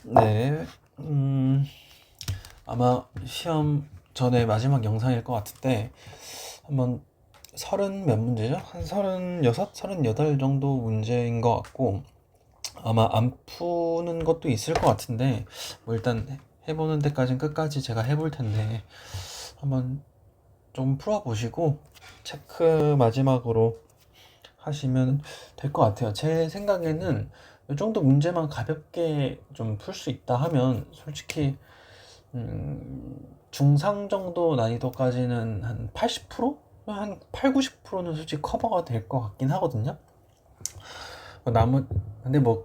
네, 아마 시험 전에 마지막 영상일 것 같은데, 한번 서른 몇 문제죠? 한 36, 38 정도 문제인 것 같고, 아마 안 푸는 것도 있을 것 같은데, 뭐 일단 해보는 데까진 끝까지 제가 해볼 텐데, 한번 좀 풀어보시고, 체크 마지막으로 하시면 될 것 같아요. 제 생각에는 이 정도 문제만 가볍게 좀 풀 수 있다 하면, 솔직히 중상 정도 난이도까지는 한 80%? 한 8, 90%는 솔직히 커버가 될 것 같긴 하거든요. 나무 근데 뭐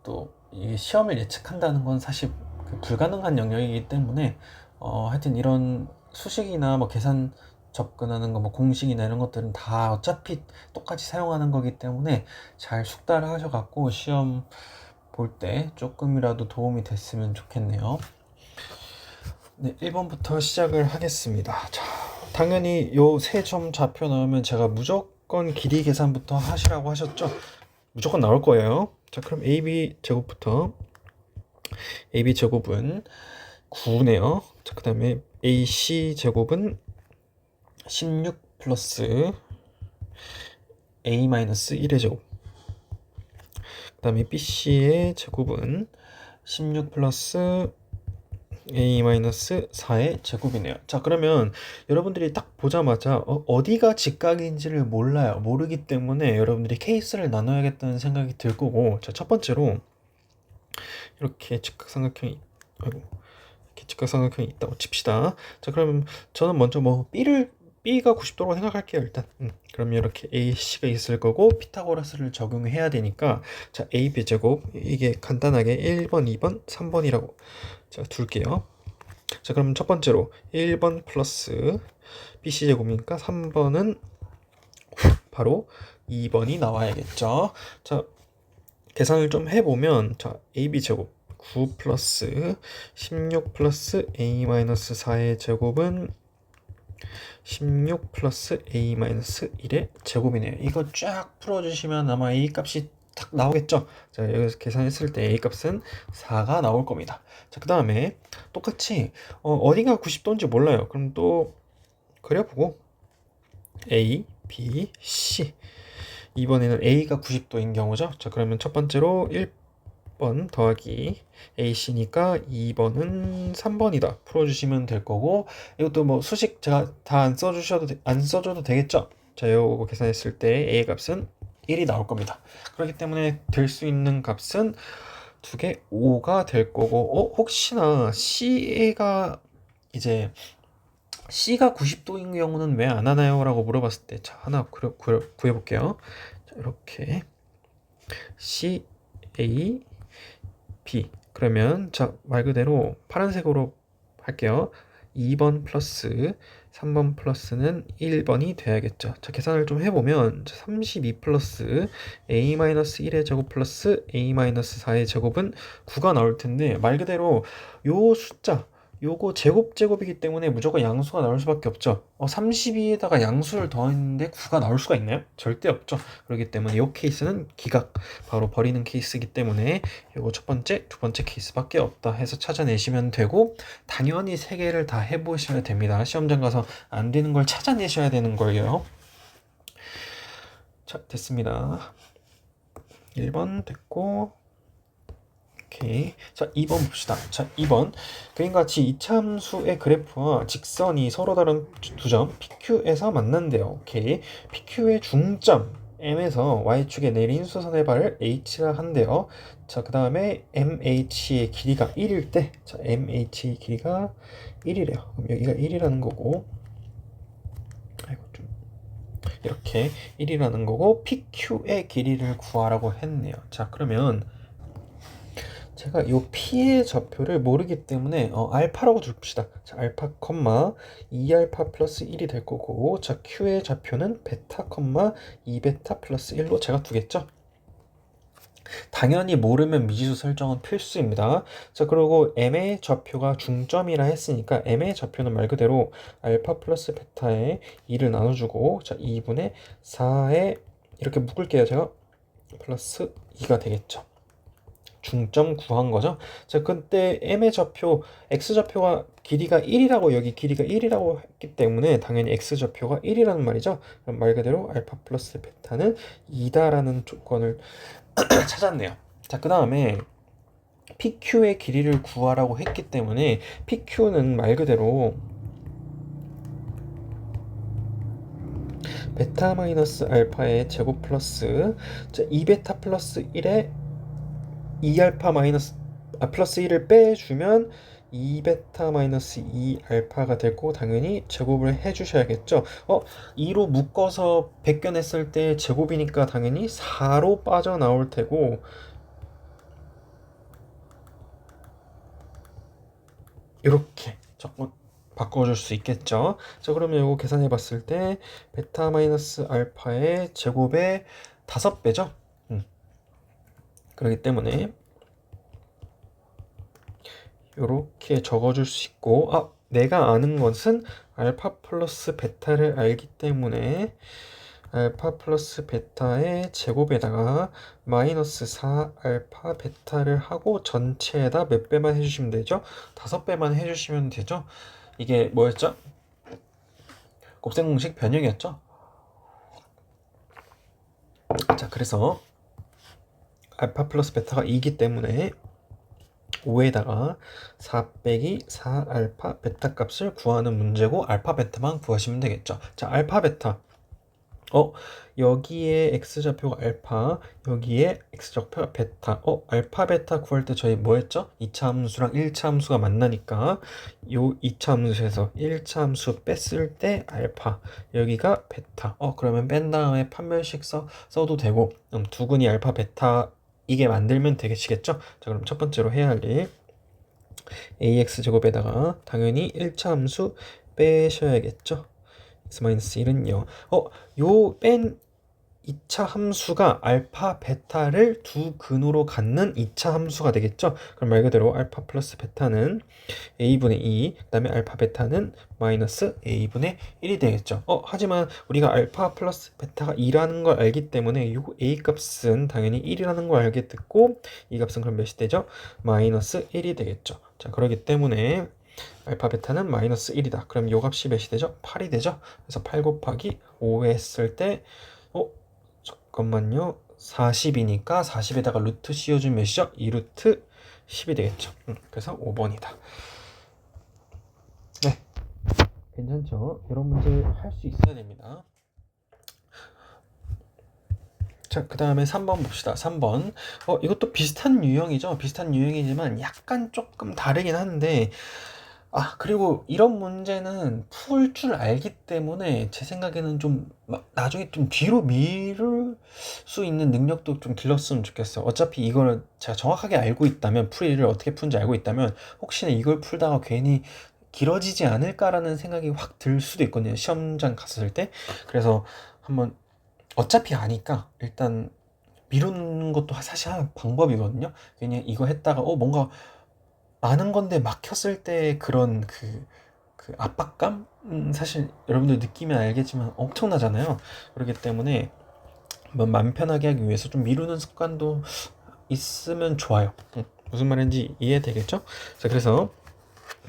또 이게 시험을 예측한다는 건 사실 그 불가능한 영역이기 때문에 하여튼 이런 수식이나 뭐 계산 접근하는 거 뭐 공식이나 이런 것들은 다 어차피 똑같이 사용하는 거기 때문에 잘 숙달을 하셔갖고 시험 볼 때 조금이라도 도움이 됐으면 좋겠네요. 네, 1번부터 시작을 하겠습니다. 자, 당연히 요 세 점 좌표 나오면 제가 무조건 길이 계산부터 하시라고 하셨죠? 무조건 나올 거예요. 자, 그럼 AB 제곱부터 AB 제곱은 9네요. 자, 그 다음에 AC 제곱은 16 플러스 A-1의 제곱. 그 다음에 BC의 제곱은 16 플러스 A-4의 제곱이네요. 자, 그러면 여러분들이 딱 보자마자 어디가 직각인지를 몰라요. 모르기 때문에 여러분들이 케이스를 나눠야겠다는 생각이 들 거고, 자, 첫 번째로 이렇게 직각삼각형이 아이고 이렇게 직각삼각형이 있다고 칩시다. 자, 그러면 저는 먼저 뭐 B가 90도라고 생각할게요. 일단 그러면 이렇게 AC가 있을 거고 피타고라스를 적용해야 되니까, 자, AB 제곱 이게 간단하게 1번, 2번, 3번이라고 자 둘게요. 자, 그럼 첫 번째로 1번 플러스 BC 제곱이니까 3번은 바로 2번이 나와야겠죠. 자, 계산을 좀 해보면, 자, AB 제곱 9 플러스 16 플러스 A-4의 제곱은 16 플러스 A-1의 제곱이네요. 이거 쫙 풀어주시면 아마 A 값이 딱 나오겠죠. 자, 여기서 계산했을 때 A 값은 4가 나올 겁니다. 자, 그 다음에 똑같이 어디가 90도인지 몰라요. 그럼 또 그려보고 A, B, C. 이번에는 A가 90도인 경우죠. 자, 그러면 첫 번째로 1번 더하기 AC니까 2번은 3번이다. 풀어주시면 될 거고, 이것도 뭐 수식 제가 다 안 써줘도 되겠죠? 자, 요거 계산했을 때 A 값은 1이 나올 겁니다. 그렇기 때문에 될 수 있는 값은 두 개 5가 될 거고, 혹시나 C가 90도인 경우는 왜 안 하나요? 라고 물어봤을 때, 자, 하나 구해볼게요. 자, 이렇게 C, A, B. 그러면 자, 말 그대로 파란색으로 할게요. 2번 플러스 3번 플러스는 1번이 돼야겠죠. 자, 계산을 좀 해보면 32 플러스 A-1의 제곱 플러스 A-4의 제곱은 9가 나올 텐데, 말 그대로 요 숫자 요거 제곱이기 때문에 무조건 양수가 나올 수밖에 없죠. 32에다가 양수를 더했는데 9가 나올 수가 있나요? 절대 없죠. 그렇기 때문에 이 케이스는 기각 바로 버리는 케이스이기 때문에 요거 첫 번째, 두 번째 케이스밖에 없다 해서 찾아내시면 되고, 당연히 세 개를 다 해보셔야 됩니다. 시험장 가서 안 되는 걸 찾아내셔야 되는 거예요. 자, 됐습니다. 1번 됐고, 오케이. 자, 2번 봅시다. 자, 2번. 그림과 같이 이차함수의 그래프와 직선이 서로 다른 두 점 PQ에서 만난대요. 오케이. PQ의 중점 M에서 Y축에 내린 수선의 발을 H라 한대요. 자, 그 다음에 MH의 길이가 1일 때, 자, MH의 길이가 1이래요. 그럼 여기가 1이라는 거고, 아이고, 좀 이렇게 1이라는 거고, PQ의 길이를 구하라고 했네요. 자, 그러면 제가 요 P의 좌표를 모르기 때문에 알파라고 둘시다. 자, 알파, 2알파 플러스 1이 될 거고, 자, Q의 좌표는 베타, 2베타 플러스 1로 제가 두겠죠. 당연히 모르면 미지수 설정은 필수입니다. 자, 그리고 M의 좌표가 중점이라 했으니까 M의 좌표는 말 그대로 알파 플러스 베타에 2를 나눠주고, 자, 2분의 4에 이렇게 묶을게요. 제가 플러스 2가 되겠죠. 중점 구한 거죠. 자, 그때 m의 좌표, x 좌표가 길이가 1이라고, 여기 길이가 1이라고 했기 때문에 당연히 x 좌표가 1이라는 말이죠. 그럼 말 그대로 알파 플러스 베타는 2다라는 조건을 찾았네요. 자, 그 다음에 PQ의 길이를 구하라고 했기 때문에 PQ는 말 그대로 베타 마이너스 알파의 제곱 플러스, 자, 2베타 플러스 1에 2알파 마이너스 플러스 1을 빼주면 2베타 마이너스 2알파가 되고, 당연히 제곱을 해주셔야겠죠. 2로 묶어서 베껴냈을 때 제곱이니까 당연히 4로 빠져나올 테고, 이렇게 바꿔줄 수 있겠죠. 자, 그러면 이거 계산해 봤을 때 베타 마이너스 알파의 제곱의 5배죠. 그렇기 때문에 이렇게 적어줄 수 있고, 내가 아는 것은 알파 플러스 베타를 알기 때문에 알파 플러스 베타의 제곱에다가 마이너스 4 알파 베타를 하고 전체에다 몇 배만 해주시면 되죠? 5배만 해주시면 되죠? 이게 뭐였죠? 곱셈 공식 변형이었죠? 자, 그래서 알파 플러스 베타가 2기 때문에 5에다가 4 빼기 4 알파 베타 값을 구하는 문제고, 알파 베타만 구하시면 되겠죠. 자, 알파 베타. 여기에 x좌표가 알파, 여기에 x좌표가 베타. 알파 베타 구할 때 저희 뭐 했죠? 2차 함수랑 1차 함수가 만나니까 요 2차 함수에서 1차 함수 뺐을 때 알파, 여기가 베타. 그러면 뺀 다음에 판별식 써도 되고, 두근이 알파 베타 이게 만들면 되겠죠? 자, 그럼 첫 번째로 해야 할 일, ax 제곱에다가 당연히 1차 함수 빼셔야겠죠? x-1은 0. 요 뺀 2차 함수가 알파 베타를 두 근으로 갖는 2차 함수가 되겠죠. 그럼 말 그대로 알파 플러스 베타는 a분의 2, 그 다음에 알파 베타는 마이너스 a분의 1이 되겠죠. 하지만 우리가 알파 플러스 베타가 2라는 걸 알기 때문에 요 a 값은 당연히 1이라는 걸 알게 됐고, 이 값은 그럼 몇이 되죠? 마이너스 1이 되겠죠. 자, 그렇기 때문에 알파 베타는 마이너스 1이다. 그럼 요 값이 몇이 되죠? 8이 되죠? 그래서 8 곱하기 5 했을 때 잠깐만요. 40이니까 40에다가 루트 씌워주면 몇이죠? 2루트 10이 되겠죠. 그래서 5번이다. 네, 괜찮죠? 이런 문제 할 수 있어야 됩니다. 자, 그 다음에 3번 봅시다. 3번. 이것도 비슷한 유형이죠. 비슷한 유형이지만 약간 조금 다르긴 한데, 그리고 이런 문제는 풀 줄 알기 때문에 제 생각에는 좀 나중에 좀 뒤로 미룰 수 있는 능력도 좀 길렀으면 좋겠어요. 어차피 이거를 제가 정확하게 알고 있다면, 풀이를 어떻게 푸는지 알고 있다면, 혹시나 이걸 풀다가 괜히 길어지지 않을까라는 생각이 확 들 수도 있거든요. 시험장 갔을 때. 그래서 한번, 어차피 아니까 일단 미루는 것도 사실 한 방법이거든요. 괜히 이거 했다가 뭔가 아는 건데 막혔을 때 그런 그 압박감? 사실 여러분들 느끼면 알겠지만 엄청나잖아요. 그렇기 때문에 마음 편하게 하기 위해서 좀 미루는 습관도 있으면 좋아요. 무슨 말인지 이해되겠죠? 자, 그래서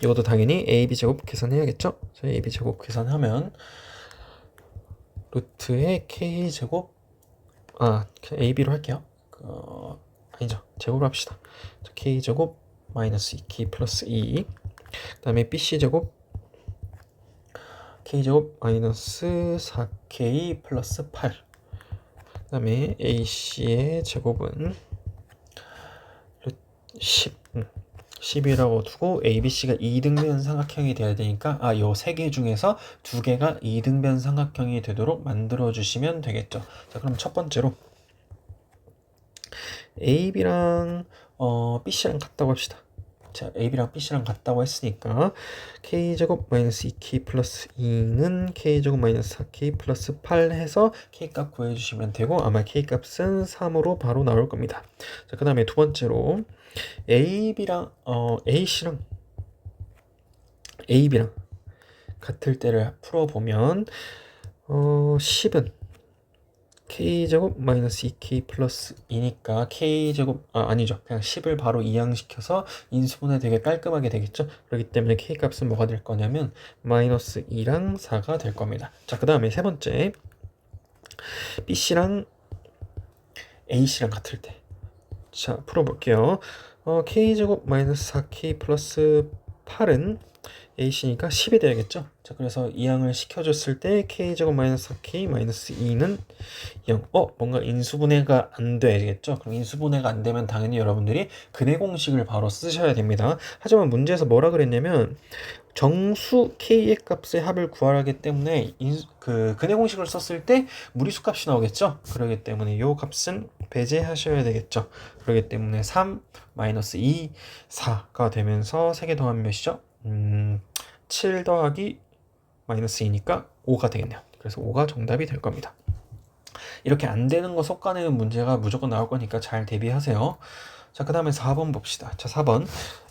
이것도 당연히 AB 제곱 계산해야겠죠? 자, AB 제곱 계산하면 루트의 K 제곱, AB로 할게요. 아니죠. 제곱으로 합시다. 자, K 제곱 마이너스 2K 플러스 2, 그 다음에 BC 제곱 K제곱 마이너스 4K 플러스 8, 그 다음에 AC의 제곱은 10, 10이라고 두고 ABC가 2등변 삼각형이 돼야 되니까 요 3개 중에서 2개가 2등변 삼각형이 되도록 만들어 주시면 되겠죠. 자, 그럼 첫 번째로 AB랑 BC랑 같다고 합시다. 자, AB랑 BC랑 같다고 했으니까 K제곱 마이너스 2K 플러스 2는 K제곱 마이너스 4K 플러스 8 해서 K값 구해주시면 되고, 아마 K값은 3으로 바로 나올 겁니다. 자, 그 다음에 두 번째로 AB랑 AB랑 같을 때를 풀어보면 10은 k제곱 마이너스 2k 플러스 2니까 k제곱 아니죠. 그냥 10을 바로 이항시켜서 인수분해 되게 깔끔하게 되겠죠. 그렇기 때문에 k 값은 뭐가 될 거냐면 마이너스 2랑 4가 될 겁니다. 자, 그 다음에 세 번째 bc랑 ac랑 같을 때, 자 풀어볼게요. k제곱 마이너스 4k 플러스 8은 ac니까 10이 돼야겠죠. 자, 그래서 이항을 시켜줬을 때 k제곱 마이너스 4k 마이너스 2는 0. 뭔가 인수분해가 안 되겠죠. 그럼 인수분해가 안 되면 당연히 여러분들이 근해 공식을 바로 쓰셔야 됩니다. 하지만 문제에서 뭐라 그랬냐면 정수 k의 값의 합을 구하기 때문에 그 근해 공식을 썼을 때 무리수 값이 나오겠죠. 그렇기 때문에 이 값은 배제하셔야 되겠죠. 그렇기 때문에 3 마이너스 2 4가 되면서 3개 더하면 몇이죠? 7 더하기 마이너스 2니까 5가 되겠네요. 그래서 5가 정답이 될 겁니다. 이렇게 안 되는 거 속가내는 문제가 무조건 나올 거니까 잘 대비하세요. 자, 그 다음에 4번 봅시다. 자, 4번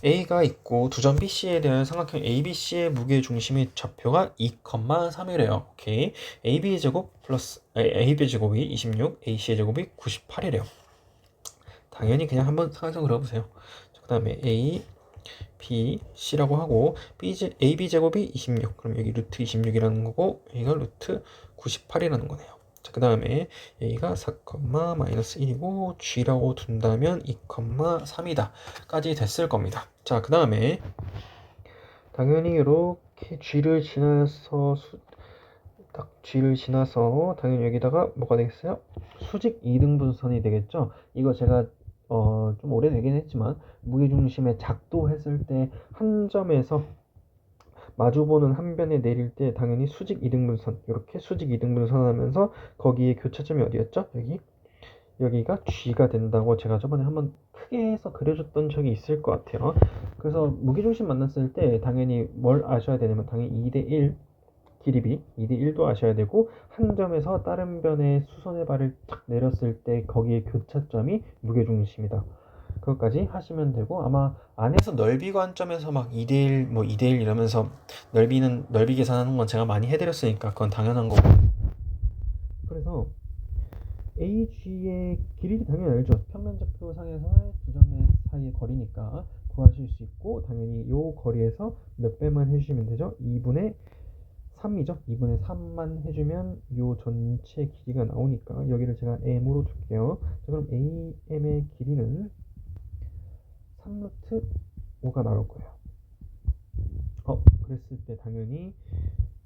A가 있고 두 점 BC에 대한 삼각형 ABC의 무게 중심의 좌표가 2,3이래요. 오케이. AB 제곱 플러스 AB 제곱이 26, AC의 제곱이 98이래요. 당연히 그냥 한번 상황에서 그려보세요. 그 다음에 A, B, C라고 하고 AB 제곱이 26, 그럼 여기 루트 26이라는 거고 A가 루트 98이라는 거네요. 자, 그 다음에 A가 4, 마이너스 1이고 G라고 둔다면 2,3이다 까지 됐을 겁니다. 자, 그 다음에 당연히 이렇게 G를 지나서 G를 지나서 당연히 여기다가 뭐가 되겠어요? 수직 이등분선이 되겠죠? 이거 제가 좀 오래되긴 했지만 무게중심의 작도 했을 때 한 점에서 마주보는 한 변에 내릴 때 당연히 수직 이등분선, 이렇게 수직 이등분선 하면서 거기에 교차점이 어디였죠? 여기가 G가 된다고 제가 저번에 한번 크게 해서 그려줬던 적이 있을 것 같아요. 그래서 무게중심 만났을 때 당연히 뭘 아셔야 되냐면 당연히 2대1 길이비 2대1도 아셔야 되고 한 점에서 다른 변에 수선의 발을 탁 내렸을 때 거기에 교차점이 무게중심이다. 그것까지 하시면 되고 아마 안에서 넓이 관점에서 막 2대1 뭐 2대1 이러면서 넓이 계산하는 건 제가 많이 해드렸으니까 그건 당연한 거고. 그래서 AG의 길이 당연히 알죠. 평면좌표상에서 두 점의 사이의 거리니까 구하실 수 있고 당연히 이 거리에서 몇 배만 해주시면 되죠. 2분의 3이죠. 2분의 3만 해주면 요 전체 길이가 나오니까 여기를 제가 m으로 둘게요. 자, 그럼 am의 길이는 3루트 5가 나올 거예요. 그랬을 때 당연히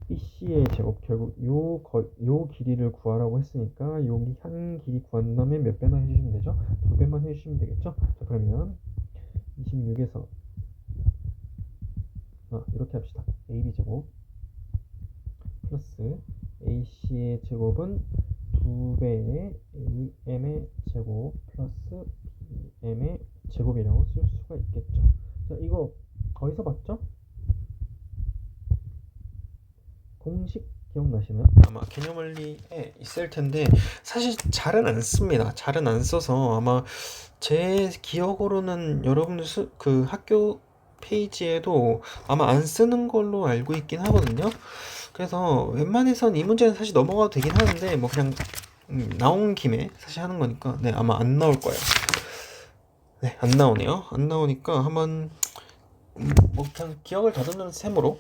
BC의 제곱 결국 요 길이를 구하라고 했으니까 여기 한 길이 구한 다음에 몇 배만 해주시면 되죠? 2배만 해주시면 되겠죠? 자, 그러면 26에서 이렇게 합시다. AB 제곱 플러스 AC의 제곱은 2배의 AM의 제곱 플러스 BM의 제곱이라고 쓸 수가 있겠죠. 자, 이거 어디서 봤죠? 공식 기억나시나요? 아마 개념원리에 있을 텐데 사실 잘은 안 씁니다. 잘은 안 써서 아마 제 기억으로는 여러분들 그 학교 페이지에도 아마 안 쓰는 걸로 알고 있긴 하거든요. 그래서 웬만해선 이 문제는 사실 넘어가도 되긴 하는데 뭐 그냥 나온 김에 사실 하는 거니까 네, 아마 안 나올 거예요. 네, 안 나오네요. 안 나오니까 한번 뭐 그냥 기억을 더듬는 셈으로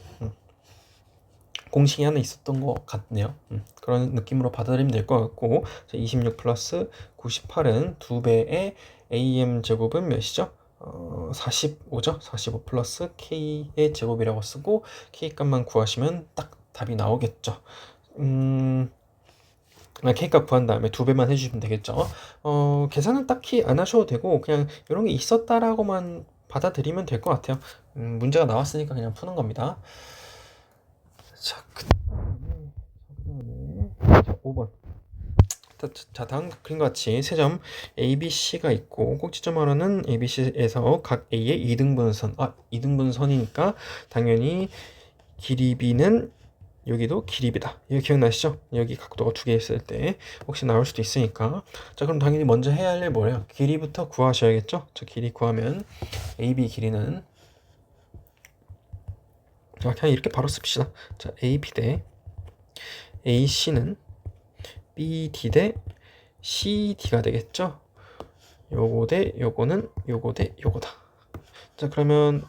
공식이 하나 있었던 것 같네요. 그런 느낌으로 받아들이면 될 것 같고 26 플러스 98은 2배의 AM 제곱은 몇이죠? 45죠? 45 플러스 K의 제곱이라고 쓰고 K 값만 구하시면 딱 답이 나오겠죠. K 값 구한 다음에 2배만 해주시면 되겠죠. 계산은 딱히 안 하셔도 되고 그냥 이런 게 있었다라고만 받아들이면 될 것 같아요. 문제가 나왔으니까 그냥 푸는 겁니다. 자, 그 다음에 5번. 자, 다음 그림과 같이 세 점 ABC가 있고 꼭지점 하나는 ABC에서 각 A의 이등분선 2등분선이니까 당연히 길이 B는 여기도 길이 B다. 이거 기억나시죠? 여기 각도가 두 개 있을 때 혹시 나올 수도 있으니까. 자, 그럼 당연히 먼저 해야 할 일 뭐예요? 길이부터 구하셔야겠죠? 자, 길이 구하면 AB 길이는 그냥 이렇게 바로 씁시다. 자, AB 대 AC는 BD 대 CD가 되겠죠. 요거 대 요거는 요거 대 요거다. 자, 그러면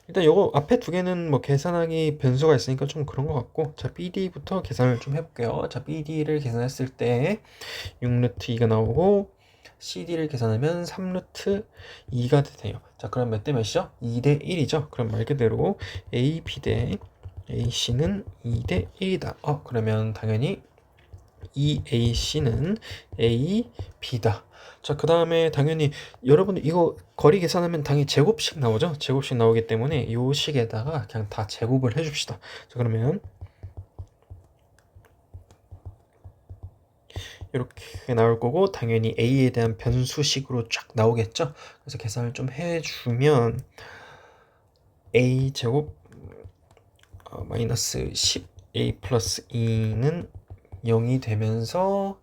일단 요거 앞에 두 개는 뭐 계산하기 변수가 있으니까 좀 그런 것 같고, 자, BD부터 계산을 좀 해볼게요. 자, BD를 계산했을 때 6루트 2가 나오고, CD를 계산하면 3루트 2가 되네요. 자, 그럼 몇 대 몇이죠? 2대 1이죠. 그럼 말 그대로 AB 대 AC는 2대 1이다. 그러면 당연히 EAC는 AB다. 자, 그 다음에 당연히 여러분들 이거 거리 계산하면 당연히 제곱식 나오죠. 제곱식 나오기 때문에 요 식에다가 그냥 다 제곱을 해줍시다. 자, 그러면 이렇게 나올 거고, 당연히 A에 대한 변수식으로 쫙 나오겠죠. 그래서 계산을 좀 해주면 A 제곱 마이너스 10A 플러스 2는 0이 되면서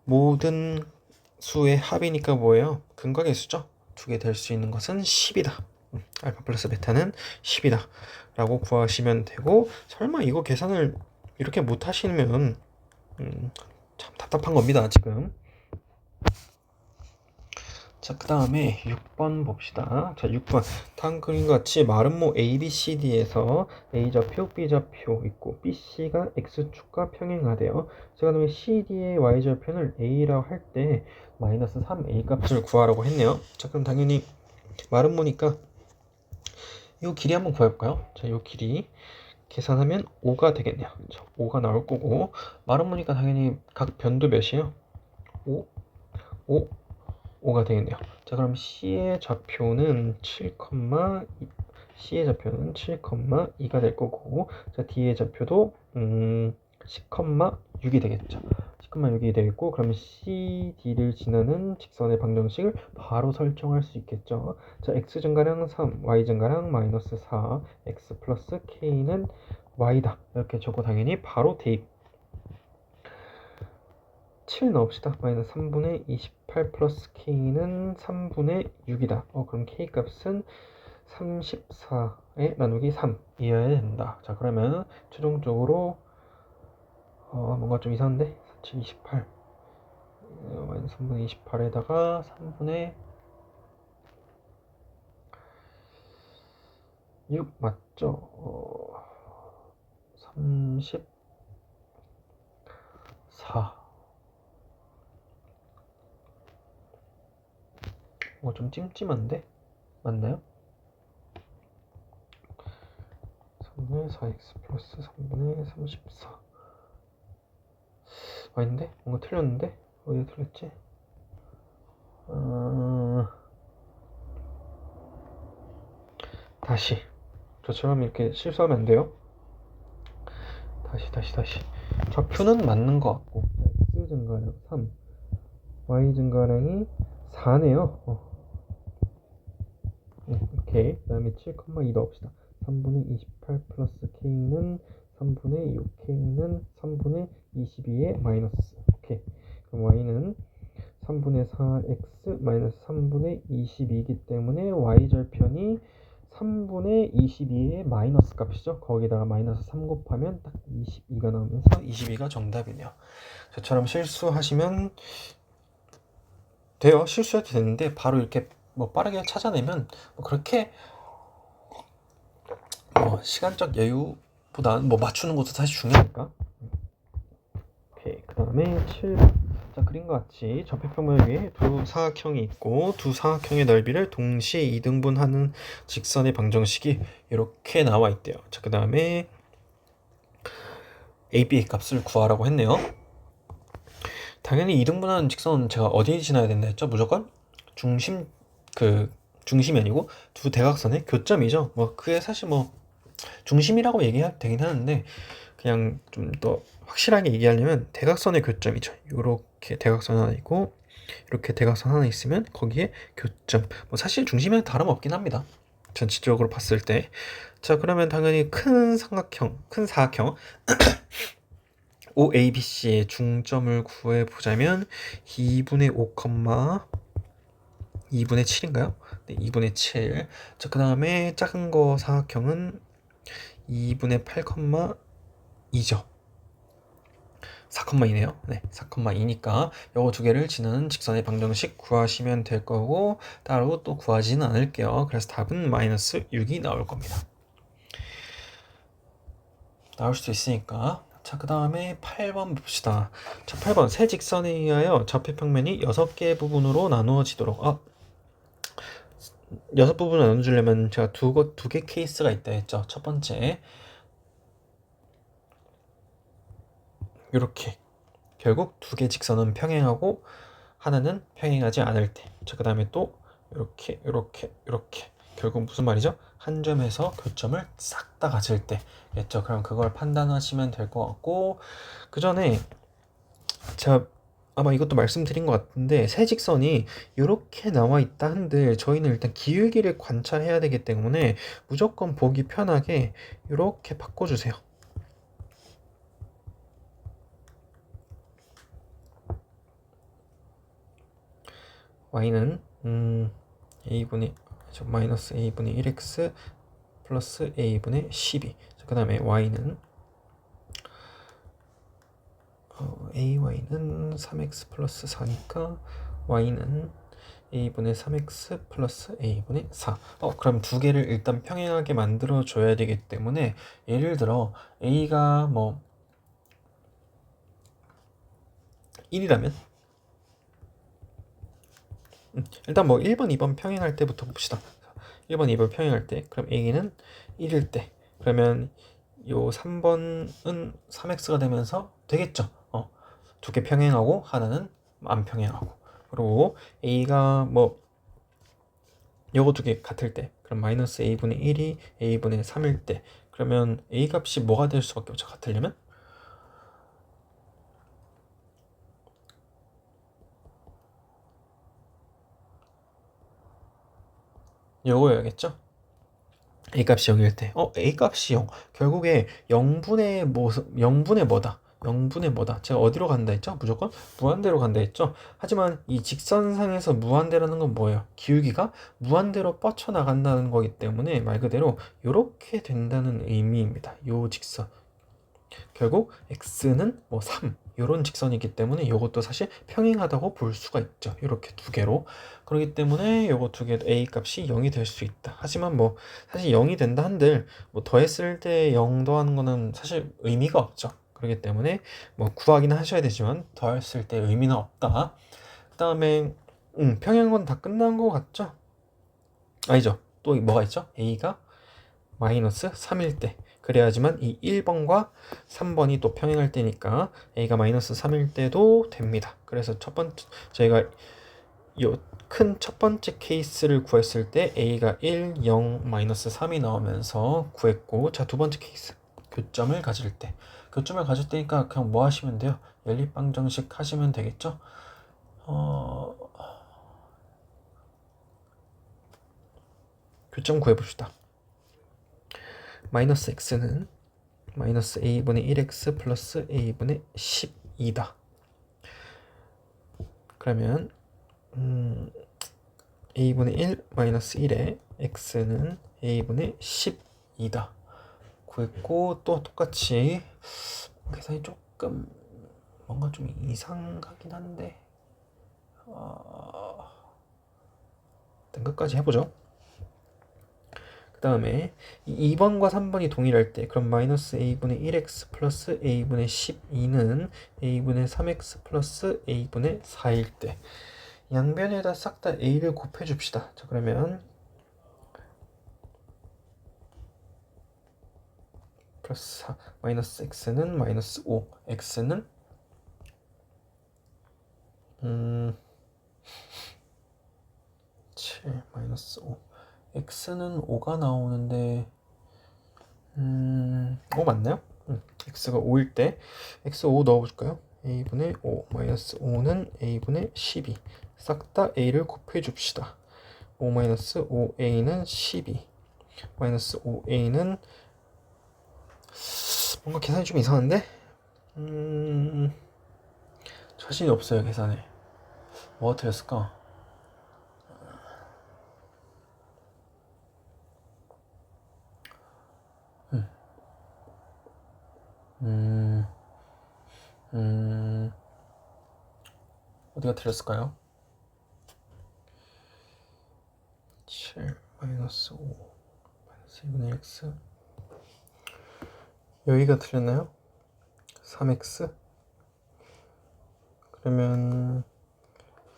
모든 수의 합이니까 뭐예요? 근각의 수죠. 두 개 될 수 있는 것은 10이다. 알파 플러스 베타는 10이다 라고 구하시면 되고, 설마 이거 계산을 이렇게 못 하시면 참 답답한 겁니다, 지금. 자, 그 다음에 6번 봅시다. 자, 6번. 다음 그림과 같이 마름모 ABCD에서 A좌표, B좌표 있고 BC가 X축과 평행하대요. 자, 그다음에 CD의 Y좌표를 A라고 할 때 마이너스 3A 값을 구하라고 했네요. 자, 그럼 당연히 마름모니까 이 길이 한번 구해볼까요? 자, 이 길이 계산하면 5가 되겠네요. 자, 5가 나올 거고, 마름모니까 당연히 각 변도 몇이에요? 5, 5, 5가 되겠네요. 자, 그럼 C의 좌표는 7,2, C의 좌표는 7,2가 될 거고, 자, D의 좌표도 10,6이 되겠죠. 10,6이 되겠고, 그럼 CD를 지나는 직선의 방정식을 바로 설정할 수 있겠죠. 자, x 증가량 3, y 증가량 마이너스 4, x 플러스 k는 y다. 이렇게 적고 당연히 바로 대입. 7 넣읍시다. 마이너스 3분의 28 플러스 k는 3분의 6이다. 그럼 k 값은 34에 나누기 3이어야 된다. 자, 그러면 최종적으로 뭔가 좀 이상한데? 4, 7, 28 마이너스 3분의 28에다가 3분의 6 맞죠? 34. 좀 찜찜한데? 맞나요? 3분의 4x 플러스 3분의 34. 아닌데? 뭔가 틀렸는데? 어디가 틀렸지? 다시. 저처럼 이렇게 실수하면 안 돼요. 다시. 좌표는 맞는 것 같고, x 증가량 3, y 증가량이 4네요. 오케이. 그 다음에 7,2 넣읍시다. 3분의 28 플러스 k는 3분의 6k는 3분의 22의 마이너스. 오케이. 그럼 y는 3분의 4x 마이너스 3분의 22이기 때문에 y절편이 3분의 22의 마이너스 값이죠. 거기다가 마이너스 3 곱하면 딱 22가 나오면서 22가 정답이네요. 저처럼 실수하시면 돼요. 실수해도 되는데 바로 이렇게 뭐 빠르게 찾아내면 뭐 그렇게 시간적 여유보다는 뭐 맞추는 것도 사실 중요하니까. 오케이. 그 다음에 7. 자, 그림과 같이 접해평면 위에 두 사각형이 있고, 두 사각형의 넓이를 동시에 이등분하는 직선의 방정식이 이렇게 나와 있대요. 자, 그 다음에 AB 값을 구하라고 했네요. 당연히 이등분하는 직선은 제가 어디에 지나야 된다 했죠? 무조건 중심이 아니고 두 대각선의 교점이죠. 뭐 그게 사실 뭐 중심이라고 얘기해도 되긴 하는데, 그냥 좀 더 확실하게 얘기하려면 대각선의 교점이죠. 이렇게 대각선 하나 있고 이렇게 대각선 하나 있으면 거기에 교점. 뭐 사실 중심이랑 다름없긴 합니다, 전체적으로 봤을 때. 자, 그러면 당연히 큰 사각형 OABC의 중점을 구해보자면 2분의 5, 2분의 7인가요? 네, 2분의 7. 자, 그 다음에 작은 거 사각형은 2분의 8, 2죠. 4,2네요. 네, 4,2니까 요거 두 개를 지나는 직선의 방정식 구하시면 될 거고 따로 또 구하지는 않을게요. 그래서 답은 마이너스 6이 나올 겁니다. 나올 수도 있으니까. 자, 그 다음에 8번 봅시다. 자, 8번 세 직선에 의하여 좌표평면이 6개의 부분으로 나누어지도록 6부분을 나눠주려면 제가 두 개 케이스가 있다 했죠. 첫 번째 이렇게 결국 두 개 직선은 평행하고 하나는 평행하지 않을 때. 자, 그 다음에 또 이렇게 결국 무슨 말이죠? 한 점에서 교점을 싹 다 가질 때겠죠. 그럼 그걸 판단하시면 될 것 같고 그 전에 제가 아마 이것도 말씀드린 것 같은데 세 직선이 이렇게 나와 있다 한들 저희는 일단 기울기를 관찰해야 되기 때문에 무조건 보기 편하게 이렇게 바꿔주세요. y는 a분의 마이너스 a분의 1x 플러스 a분의 12. 그 다음에 y는 ay는 3x 플러스 4니까 y는 a분의 3x 플러스 a분의 4. 그럼 두 개를 일단 평행하게 만들어 줘야 되기 때문에 예를 들어 a가 뭐 1이라면 일단 뭐 1번, 2번 평행할 때부터 봅시다. 1번, 2번 평행할 때 그럼 a는 1일 때 그러면 요 3번은 3x가 되면서 되겠죠. 두 개 평행하고 하나는 안 평행하고. 그리고 a가 뭐 요거 두 개 같을 때 그럼 마이너스 a분의 1이 a분의 3일 때 그러면 a 값이 뭐가 될 수밖에 없죠. 같으려면 요거여야겠죠. a 값이 0일 때 a 값이 0 결국에 0분의 모습 0분의 뭐다 0분의 뭐다 제가 어디로 간다 했죠? 무조건 무한대로 간다 했죠. 하지만 이 직선상에서 무한대라는 건 뭐예요? 기울기가 무한대로 뻗쳐나간다는 거기 때문에 말 그대로 이렇게 된다는 의미입니다. 요 직선 결국 x는 뭐 3 이런 직선이기 때문에 이것도 사실 평행하다고 볼 수가 있죠. 이렇게 두 개로. 그렇기 때문에 이거 두 개 a 값이 0이 될 수 있다. 하지만 뭐 사실 0이 된다 한들 뭐 더했을 때 0 더하는 거는 사실 의미가 없죠. 그렇기 때문에 뭐 구하기는 하셔야 되지만 더했을 때 의미는 없다. 그 다음에 평행한 건 다 끝난 거 같죠? 아니죠. 또 뭐가 있죠? a가 마이너스 3일 때 그래야지만 이 1번과 3번이 또 평행할 때니까 a가 마이너스 3일 때도 됩니다. 그래서 첫 번째 저희가 요 큰 첫 번째 케이스를 구했을 때 a가 1, 0, 마이너스 3이 나오면서 구했고 자 두 번째 케이스 교점을 가질 때 교점을 가질 때니까 그냥 뭐 하시면 돼요? 연립방정식 하시면 되겠죠? 교점 구해봅시다. 마이너스 x는 마이너스 a분의 1x 플러스 a분의 12다. 그러면 a분의 1 마이너스 1에 x는 a분의 12다. 구했고 또 똑같이 계산이 조금 뭔가 좀 이상하긴 한데 일단 끝까지 해보죠. 그 다음에 2번과 3번이 동일할 때 그럼 마이너스 a분의 1x 플러스 a분의 12는 a분의 3x 플러스 a분의 4일 때 양변에다 싹 다 a를 곱해 줍시다. 자 그러면 플러스 4 마이너스 x는 마이너스 5 x는 7 마이너스 5 x는 5가 나오는데 5 맞나요? x가 5일 때 x 5 넣어볼까요? a분의 5 마이너스 5는 a분의 12 싹 다 a를 곱해 줍시다. 5 마이너스 5a는 12 마이너스 5a는 뭔가 계산이 좀 이상한데? 자신이 없어요 계산에. 뭐가 틀렸을까? 어디가 틀렸을까요? 7 마이너스 5 마이너스 2분의 x. 여기가 틀렸나요? 3x. 그러면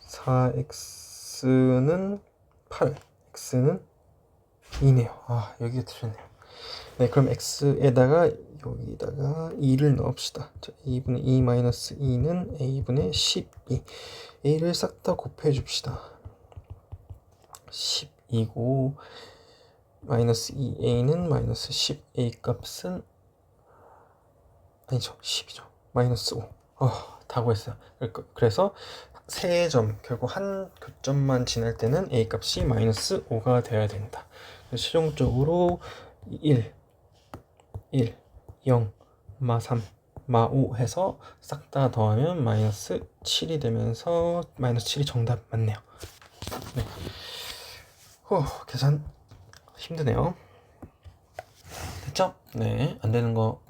4x는 8, x는 2네요. 아, 여기가 틀렸네요. 네, 그럼 x에다가 여기다가 2를 넣읍시다. 자, 2분의 2 마이너스 2는 a분의 12. a를 싹 다 곱해 줍시다. 12고 마이너스 2a는 마이너스 10, a 값은 아니죠, 10이죠. 마이너스 5. 다 구했어요. 그래서 세 점, 결국 한 교점만 지날 때는 a 값이 마이너스 5가 되어야 된다. 그래서 최종적으로 1, 0, 마 3, 마 5 해서 싹 다 더하면 마이너스 7이 되면서 마이너스 7이 정답 맞네요. 네. 계산 힘드네요. 됐죠? 네, 안 되는 거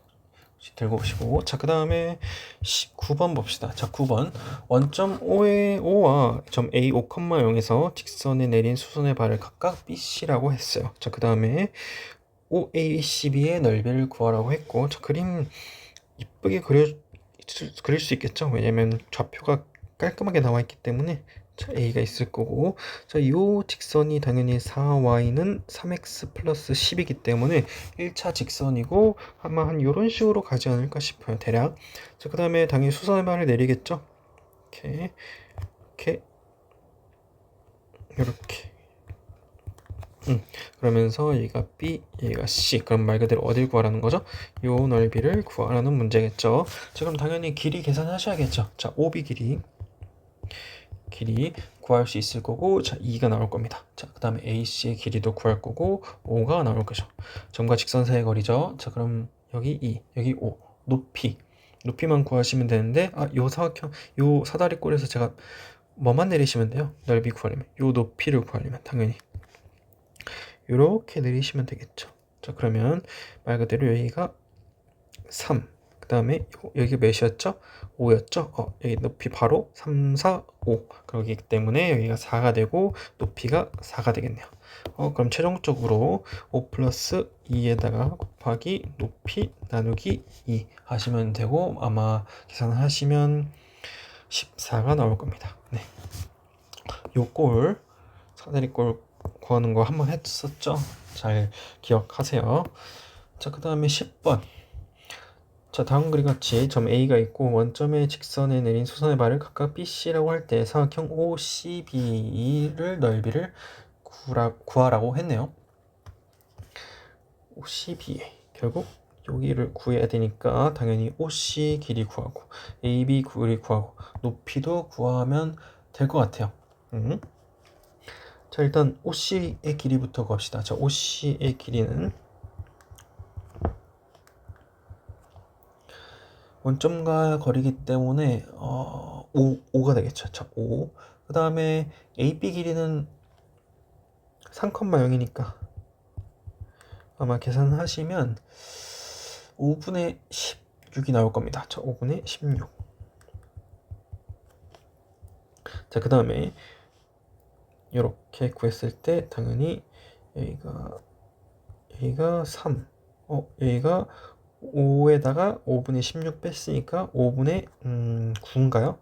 들고 오시고. 자, 그 다음에 9번 봅시다. 자, 9번 원점 O와 점 A 5,0에서 직선에 내린 수선의 발을 각각 BC라고 했어요. 자, 그 다음에 OACB의 넓이를 구하라고 했고, 자, 그림 이쁘게 그릴 수 있겠죠? 왜냐면 좌표가 깔끔하게 나와 있기 때문에. 자, A가 있을 거고, 자, 이 직선이 당연히 4y는 3x 플러스 10이기 때문에 1차 직선이고 아마 한 이런 식으로 가지 않을까 싶어요, 대략. 자, 그 다음에 당연히 수선의 발을 내리겠죠. 이렇게 그러면서 얘가 B, 얘가 C. 그럼 말 그대로 어딜 구하라는 거죠? 요 넓이를 구하라는 문제겠죠. 자, 그럼 당연히 길이 계산하셔야겠죠. 자, OB 길이 구할 수 있을 거고, 자, 2가 나올 겁니다. 자, 그 다음에 AC의 길이도 구할 거고 5가 나올 거죠. 점과 직선 사이의 거리죠. 자, 그럼 여기 2, 여기 5. 높이만 구하시면 되는데, 요 사다리꼴에서 제가 뭐만 내리시면 돼요? 넓이 구하려면, 요 높이를 구하려면 당연히 이렇게 내리시면 되겠죠. 자, 그러면 말 그대로 여기가 3, 그 다음에 여기 몇이었죠? 5였죠? 여기 높이 바로 3, 4, 5. 그렇기 때문에 여기가 4가 되고 높이가 4가 되겠네요. 그럼 최종적으로 5 플러스 2에다가 곱하기 높이 나누기 2 하시면 되고, 아마 계산하시면 14가 나올 겁니다. 네. 요 사다리꼴 구하는 거 한번 했었죠? 잘 기억하세요. 자, 그 다음에 10번. 자, 다음 그림 같이 점 A가 있고 원점의 직선에 내린 수선의 발을 각각 BC라고 할 때 사각형 OCB를 넓이를 구하라고 했네요. OCB 결국 여기를 구해야 되니까 당연히 OC 길이 구하고 AB 길이 구하고 높이도 구하면 될 것 같아요. 자, 일단 OC의 길이부터 구합시다. 자, OC의 길이는 원점과 거리기 때문에 5가 되겠죠. 자, 5. 그 다음에 AB 길이는 3,0이니까 아마 계산하시면 5분의 16이 나올 겁니다. 자, 5분의 16. 자, 그 다음에 이렇게 구했을 때 당연히 여기가 3, 여기가 5에다가 5분의 16 뺐으니까 5분의 9인가요?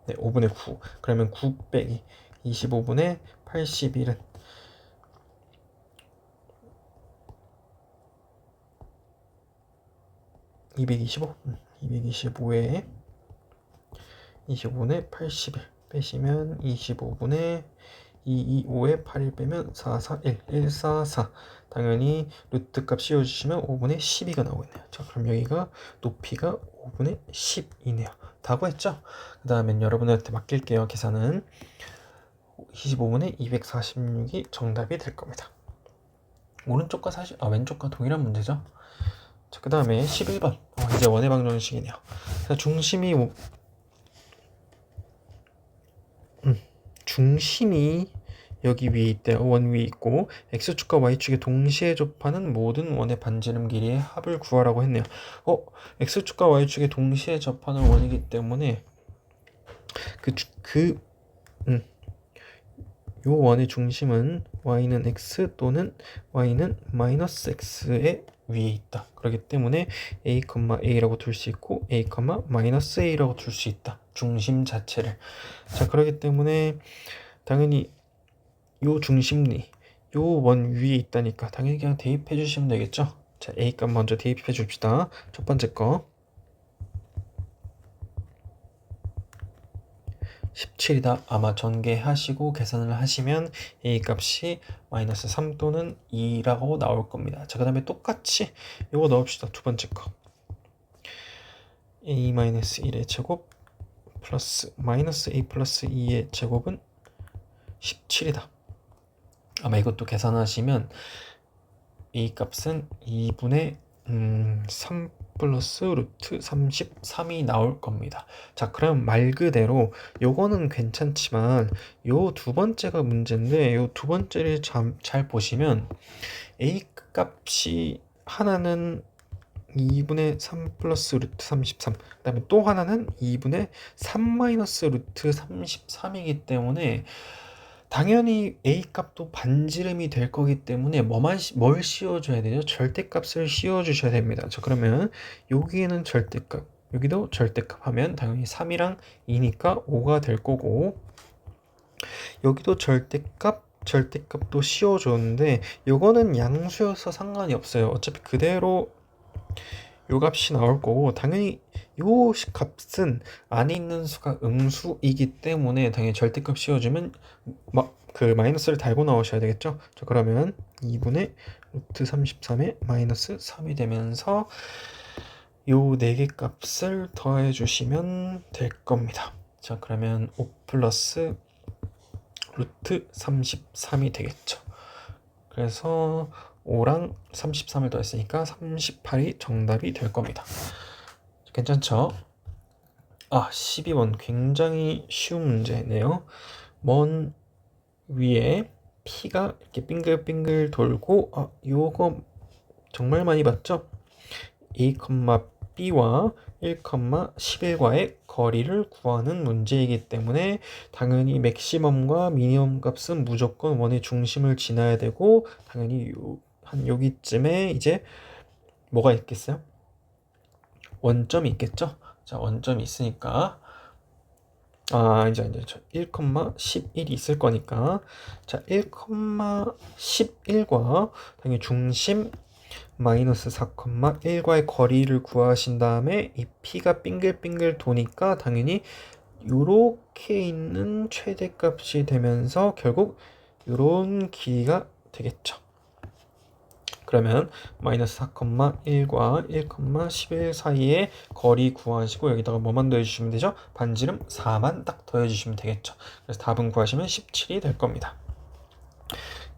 네, 5분의 9. 그러면 9 빼기 25분의 81은 225? 225에 25분의 81 빼시면 25분의 225에 8일 빼면 441, 144. 당연히 루트 값 씌워주시면 5분의 12가 나오겠네요. 자, 그럼 여기가 높이가 5분의 10이네요. 다 구했죠? 그 다음엔 여러분한테 맡길게요. 계산은 25분의 246이 정답이 될 겁니다. 오른쪽과 왼쪽과 동일한 문제죠. 자, 그 다음에 11번. 이제 원의 방정식이네요. 자, 중심이 여기 위에 있대요. 원 위에 있고 x축과 y축의 동시에 접하는 모든 원의 반지름 길이의 합을 구하라고 했네요. x축과 y축의 동시에 접하는 원이기 때문에 그 요 원의 중심은 y는 x 또는 y는 마이너스 x의 위에 있다. 그렇기 때문에 a, a라고 둘 수 있고 a, 마이너스 a라고 둘 수 있다. 중심 자체를. 자, 그렇기 때문에 당연히 요 중심리, 요 원 위에 있다니까 당연히 그냥 대입해 주시면 되겠죠. 자, a 값 먼저 대입해 줍시다. 첫 번째 거 17이다. 아마 전개하시고 계산을 하시면 a 값이 마이너스 3 또는 2라고 나올 겁니다. 자, 그 다음에 똑같이 이거 넣읍시다. 두 번째 거 a 마이너스 1의 제곱 플러스 마이너스 a 플러스 2의 제곱은 17이다. 아마 이것도 계산하시면 a 값은 2분의 3 플러스 루트 33이 나올 겁니다. 자, 그럼 말 그대로 요거는 괜찮지만 요 두 번째가 문제인데 요 두 번째를 잘 보시면 a 값이 하나는 2분의 3 플러스 루트 33, 그 다음에 또 하나는 2분의 3 마이너스 루트 33이기 때문에 당연히 a 값도 반지름이 될 거기 때문에 뭘 씌워줘야 되죠? 절대값을 씌워주셔야 됩니다. 자, 그러면 여기에는 절대값, 여기도 절대값 하면 당연히 3이랑 2니까 5가 될 거고, 여기도 절대값도 씌워줬는데 요거는 양수여서 상관이 없어요. 어차피 그대로 요 값이 나올 거고, 당연히 요 값은 안에 있는 수가 음수이기 때문에 당연히 절대값 씌워주면 그 마이너스를 달고 나오셔야 되겠죠. 자, 그러면 2분의 루트 33에 마이너스 3이 되면서 요 4개 값을 더해 주시면 될 겁니다. 자, 그러면 5 플러스 루트 33이 되겠죠. 그래서 5랑 33을 더했으니까 38이 정답이 될 겁니다. 괜찮죠? 12번 굉장히 쉬운 문제네요. 먼 위에 P가 이렇게 빙글빙글 돌고, 요거 정말 많이 봤죠? A, B와 1, 11과의 거리를 구하는 문제이기 때문에 당연히 맥시멈과 미니멈 값은 무조건 원의 중심을 지나야 되고, 당연히 한 여기쯤에 이제 뭐가 있겠어요? 원점이 있겠죠? 자, 원점이 있으니까 이제 1, 11이 있을 거니까, 자, 1, 11과 당연히 중심 마이너스 4,1과의 거리를 구하신 다음에 이 P가 빙글빙글 도니까 당연히 요렇게 있는 최대값이 되면서 결국 요런 길이가 되겠죠. 그러면 마이너스 4,1과 1,11 사이의 거리 구하시고 여기다가 뭐만 더해주시면 되죠? 반지름 4만 딱 더해주시면 되겠죠. 그래서 답은 구하시면 17이 될 겁니다.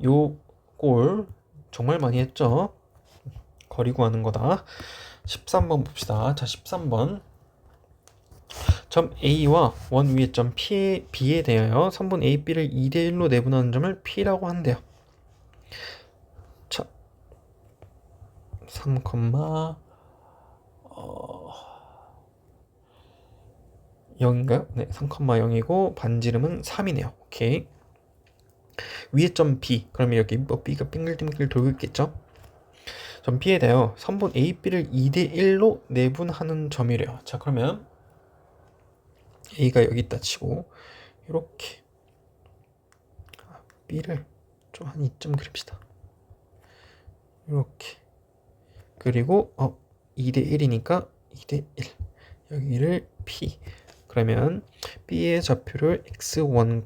요 꼴 정말 많이 했죠? 거리 구하는 거다. 13번 봅시다. 자, 13번 점 A와 원 위의 점 B에 대하여 3분 A, B를 2대1로 내분하는 점을 P라고 한대요. 자, 3, 0인가요? 네, 3,0이고 반지름은 3이네요. 오케이. 위에 점 B, 그러면 여기 뭐 B가 빙글빙글 돌고 있겠죠? 점 B에 대하여 3분 A, B를 2대1로 내분하는 점이래요. 자, 그러면 A가 여기 있다 치고 이렇게 B를 좀 한 이쯤 그립시다. 이렇게 그리고 2대1이니까 2대1 여기를 P, 그러면 B의 좌표를 x1,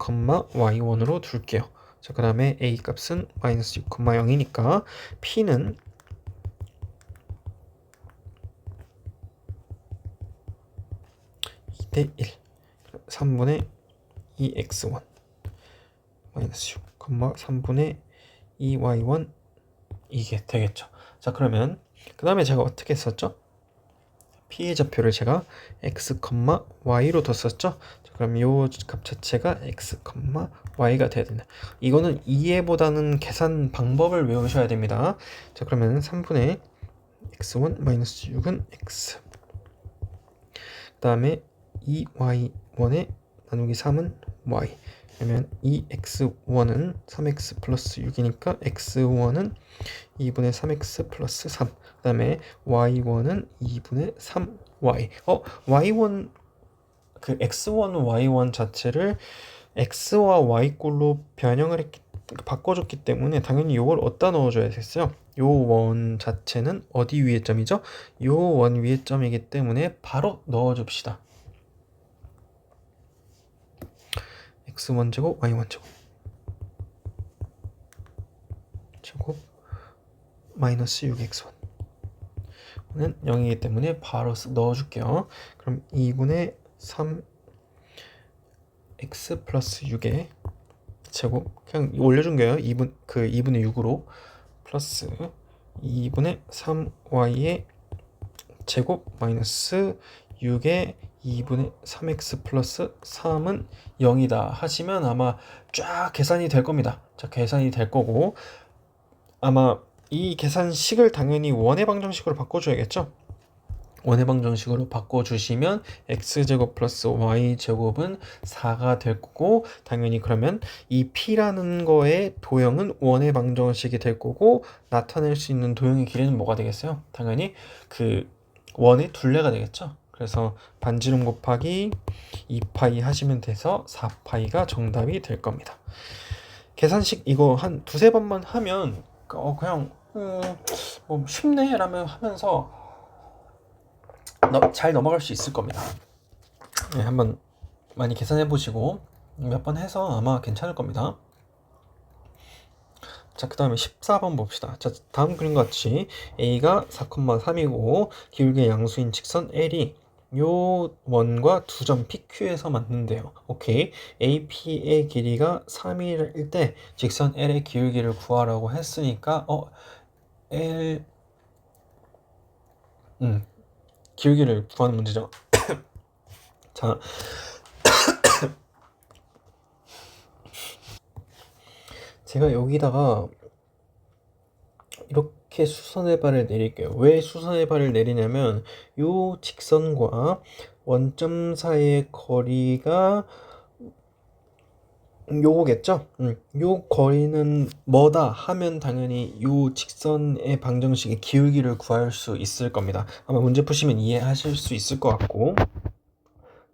y1으로 둘게요. 자, 그 다음에 A 값은 마이너스 6, 0이니까 P는 2대1 3분의 2x1 마이너스 6, 3분의 2y1 이게 되겠죠. 자, 그러면 그 다음에 제가 어떻게 썼죠? P의 좌표를 제가 x, y로 뒀었죠. 자, 그럼 이 값 자체가 x, y가 돼야 된다. 이거는 이해보다는 계산 방법을 외우셔야 됩니다. 자, 그러면 3분의 x1 마이너스 6은 x, 그 다음에 2y1의 나누기 3은 y. 그러면 이 x1은 3x 플러스 6이니까 x1은 2분의 3x 플러스 3. 그 다음에 y1은 2분의 3y. y1 그 x1, y1 자체를 x와 y꼴로 바꿔줬기 때문에 당연히 이걸 어디다 넣어줘야 되겠어요? 요 원 자체는 어디 위의 점이죠? 요 원 위의 점이기 때문에 바로 넣어줍시다. x1제곱 y1제곱 제곱 마이너스 6x1 는 0이기 때문에 바로 넣어줄게요. 그럼 2분의 3x 플러스 6의 제곱 그냥 올려준 거예요. 2분의 6으로 플러스 2분의 3y의 제곱 마이너스 6의 2분의 3x 플러스 3은 0이다 하시면 아마 쫙 계산이 될 겁니다. 자, 계산이 될 거고 아마 이 계산식을 당연히 원의 방정식으로 바꿔줘야겠죠. 원의 방정식으로 바꿔주시면 x제곱 플러스 y제곱은 4가 될 거고 당연히 그러면 이 p라는 거의 도형은 원의 방정식이 될 거고 나타낼 수 있는 도형의 길이는 뭐가 되겠어요? 당연히 그 원의 둘레가 되겠죠. 그래서 반지름 곱하기 2파이 하시면 돼서 4파이가 정답이 될 겁니다. 계산식 이거 한 두세 번만 하면 그냥 뭐 쉽네 라면 하면서 잘 넘어갈 수 있을 겁니다. 네, 한번 많이 계산해 보시고 몇 번 해서 아마 괜찮을 겁니다. 자, 그 다음에 14번 봅시다. 자, 다음 그림 같이 A가 4,3이고 기울기의 양수인 직선 L이 요 원과 두 점 PQ에서 맞는데요. 오케이. AP의 길이가 3일 때 직선 L의 기울기를 구하라고 했으니까 L 기울기를 구하는 문제죠. 자, 제가 여기다가 이렇게 수선의 발을 내릴게요. 왜 수선의 발을 내리냐면 요 직선과 원점 사이의 거리가 요거겠죠? 요 거리는 뭐다 하면 당연히 요 직선의 방정식의 기울기를 구할 수 있을 겁니다. 아마 문제 푸시면 이해하실 수 있을 것 같고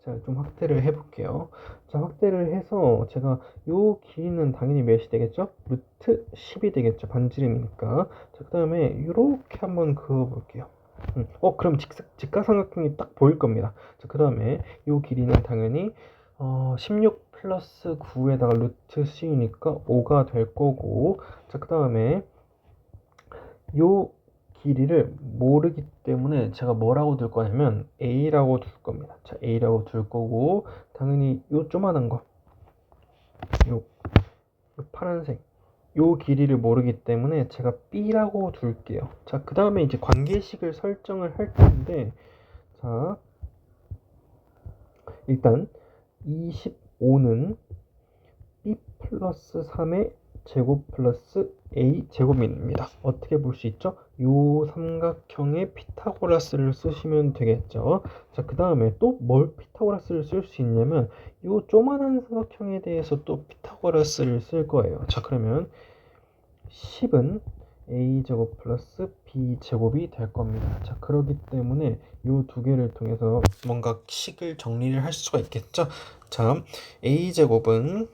자, 좀 확대를 해볼게요. 자, 확대를 해서 제가 요 길이는 당연히 몇이 되겠죠? 루트 10이 되겠죠. 반지름이니까. 자, 그 다음에 이렇게 한번 그어볼게요. 그럼 직각삼각형이 딱 보일 겁니다. 자, 그 다음에 요 길이는 당연히 16 플러스 9에다가 루트 10이니까 5가 될 거고 자, 그 다음에 요 길이를 모르기 때문에 제가 뭐라고 둘 거냐면 A라고 둘 겁니다. 자, A라고 둘 거고 당연히 요 조만한 거 요 파란색 요 길이를 모르기 때문에 제가 B라고 둘게요. 자, 그 다음에 이제 관계식을 설정을 할 텐데 자, 일단 25는 B 플러스 3의 제곱 플러스 A 제곱입니다. 어떻게 볼 수 있죠? 요 삼각형의 피타고라스를 쓰시면 되겠죠. 자, 그 다음에 또 뭘 피타고라스를 쓸 수 있냐면 요 조만한 삼각형에 대해서 또 피타고라스를 쓸 거예요. 자, 그러면 10은 A제곱 플러스 B제곱이 될 겁니다. 자, 그렇기 때문에 요 두 개를 통해서 뭔가 식을 정리를 할 수가 있겠죠. 자, A제곱은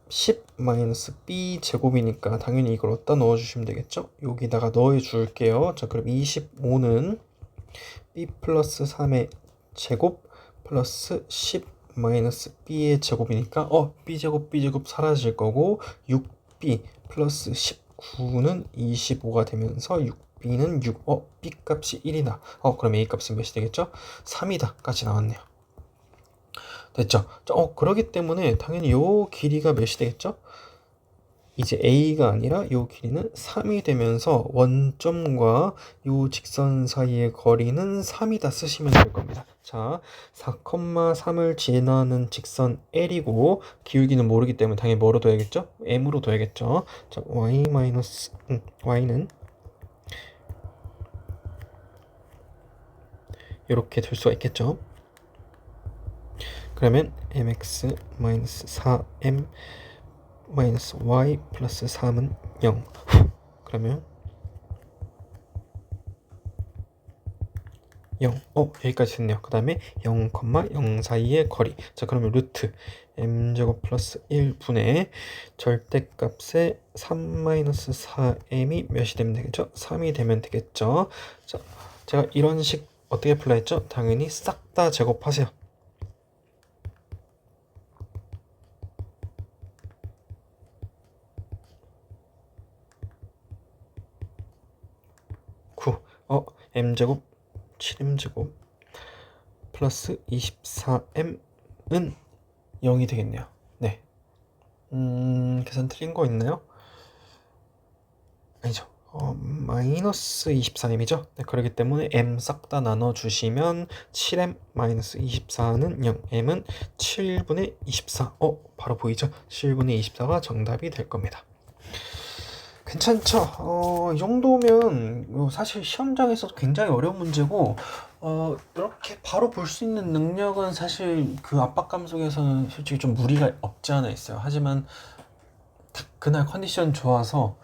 10-b 제곱이니까 당연히 이걸 어디다 넣어주시면 되겠죠? 여기다가 넣어줄게요. 자, 그럼 25는 b 플러스 3의 제곱 플러스 10 마이너스 b의 제곱이니까 b제곱 사라질 거고 6b 플러스 19는 25가 되면서 6b는 6 b 값이 1이다. 그럼 a 값은 몇이 되겠죠? 3이다 까지 나왔네요. 됐죠? 그러기 때문에 당연히 요 길이가 몇이 되겠죠? 이제 A가 아니라 요 길이는 3이 되면서 원점과 요 직선 사이의 거리는 3이다 쓰시면 될 겁니다. 자, 4,3을 지나는 직선 L이고 기울기는 모르기 때문에 당연히 뭐로 둬야겠죠? M으로 둬야겠죠? 자, Y는 이렇게 될 수가 있겠죠? 그러면 mx-4m y 플러스 3은 0. 그러면 0. 여기까지 됐네요. 그 다음에 0, 0 사이의 거리. 자, 그러면 루트 m제곱 플러스 1분의 절대값의 3-4m이 몇이 되면 되겠죠? 3이 되면 되겠죠? 자, 제가 이런 식 어떻게 풀라했죠? 당연히 싹 다 제곱하세요. m제곱 7m제곱 플러스 24m은 0이 되겠네요. 네. 계산 틀린 거 있나요? 아니죠. 마이너스 24m이죠. 네, 그렇기 때문에 m 싹 다 나눠주시면 7m 마이너스 24는 0, m은 7분의 24. 바로 보이죠? 7분의 24가 정답이 될 겁니다. 괜찮죠? 이 정도면 사실 시험장에서 굉장히 어려운 문제고 이렇게 바로 볼 수 있는 능력은 사실 그 압박감 속에서는 솔직히 좀 무리가 없지 않아 있어요. 하지만 그날 컨디션 좋아서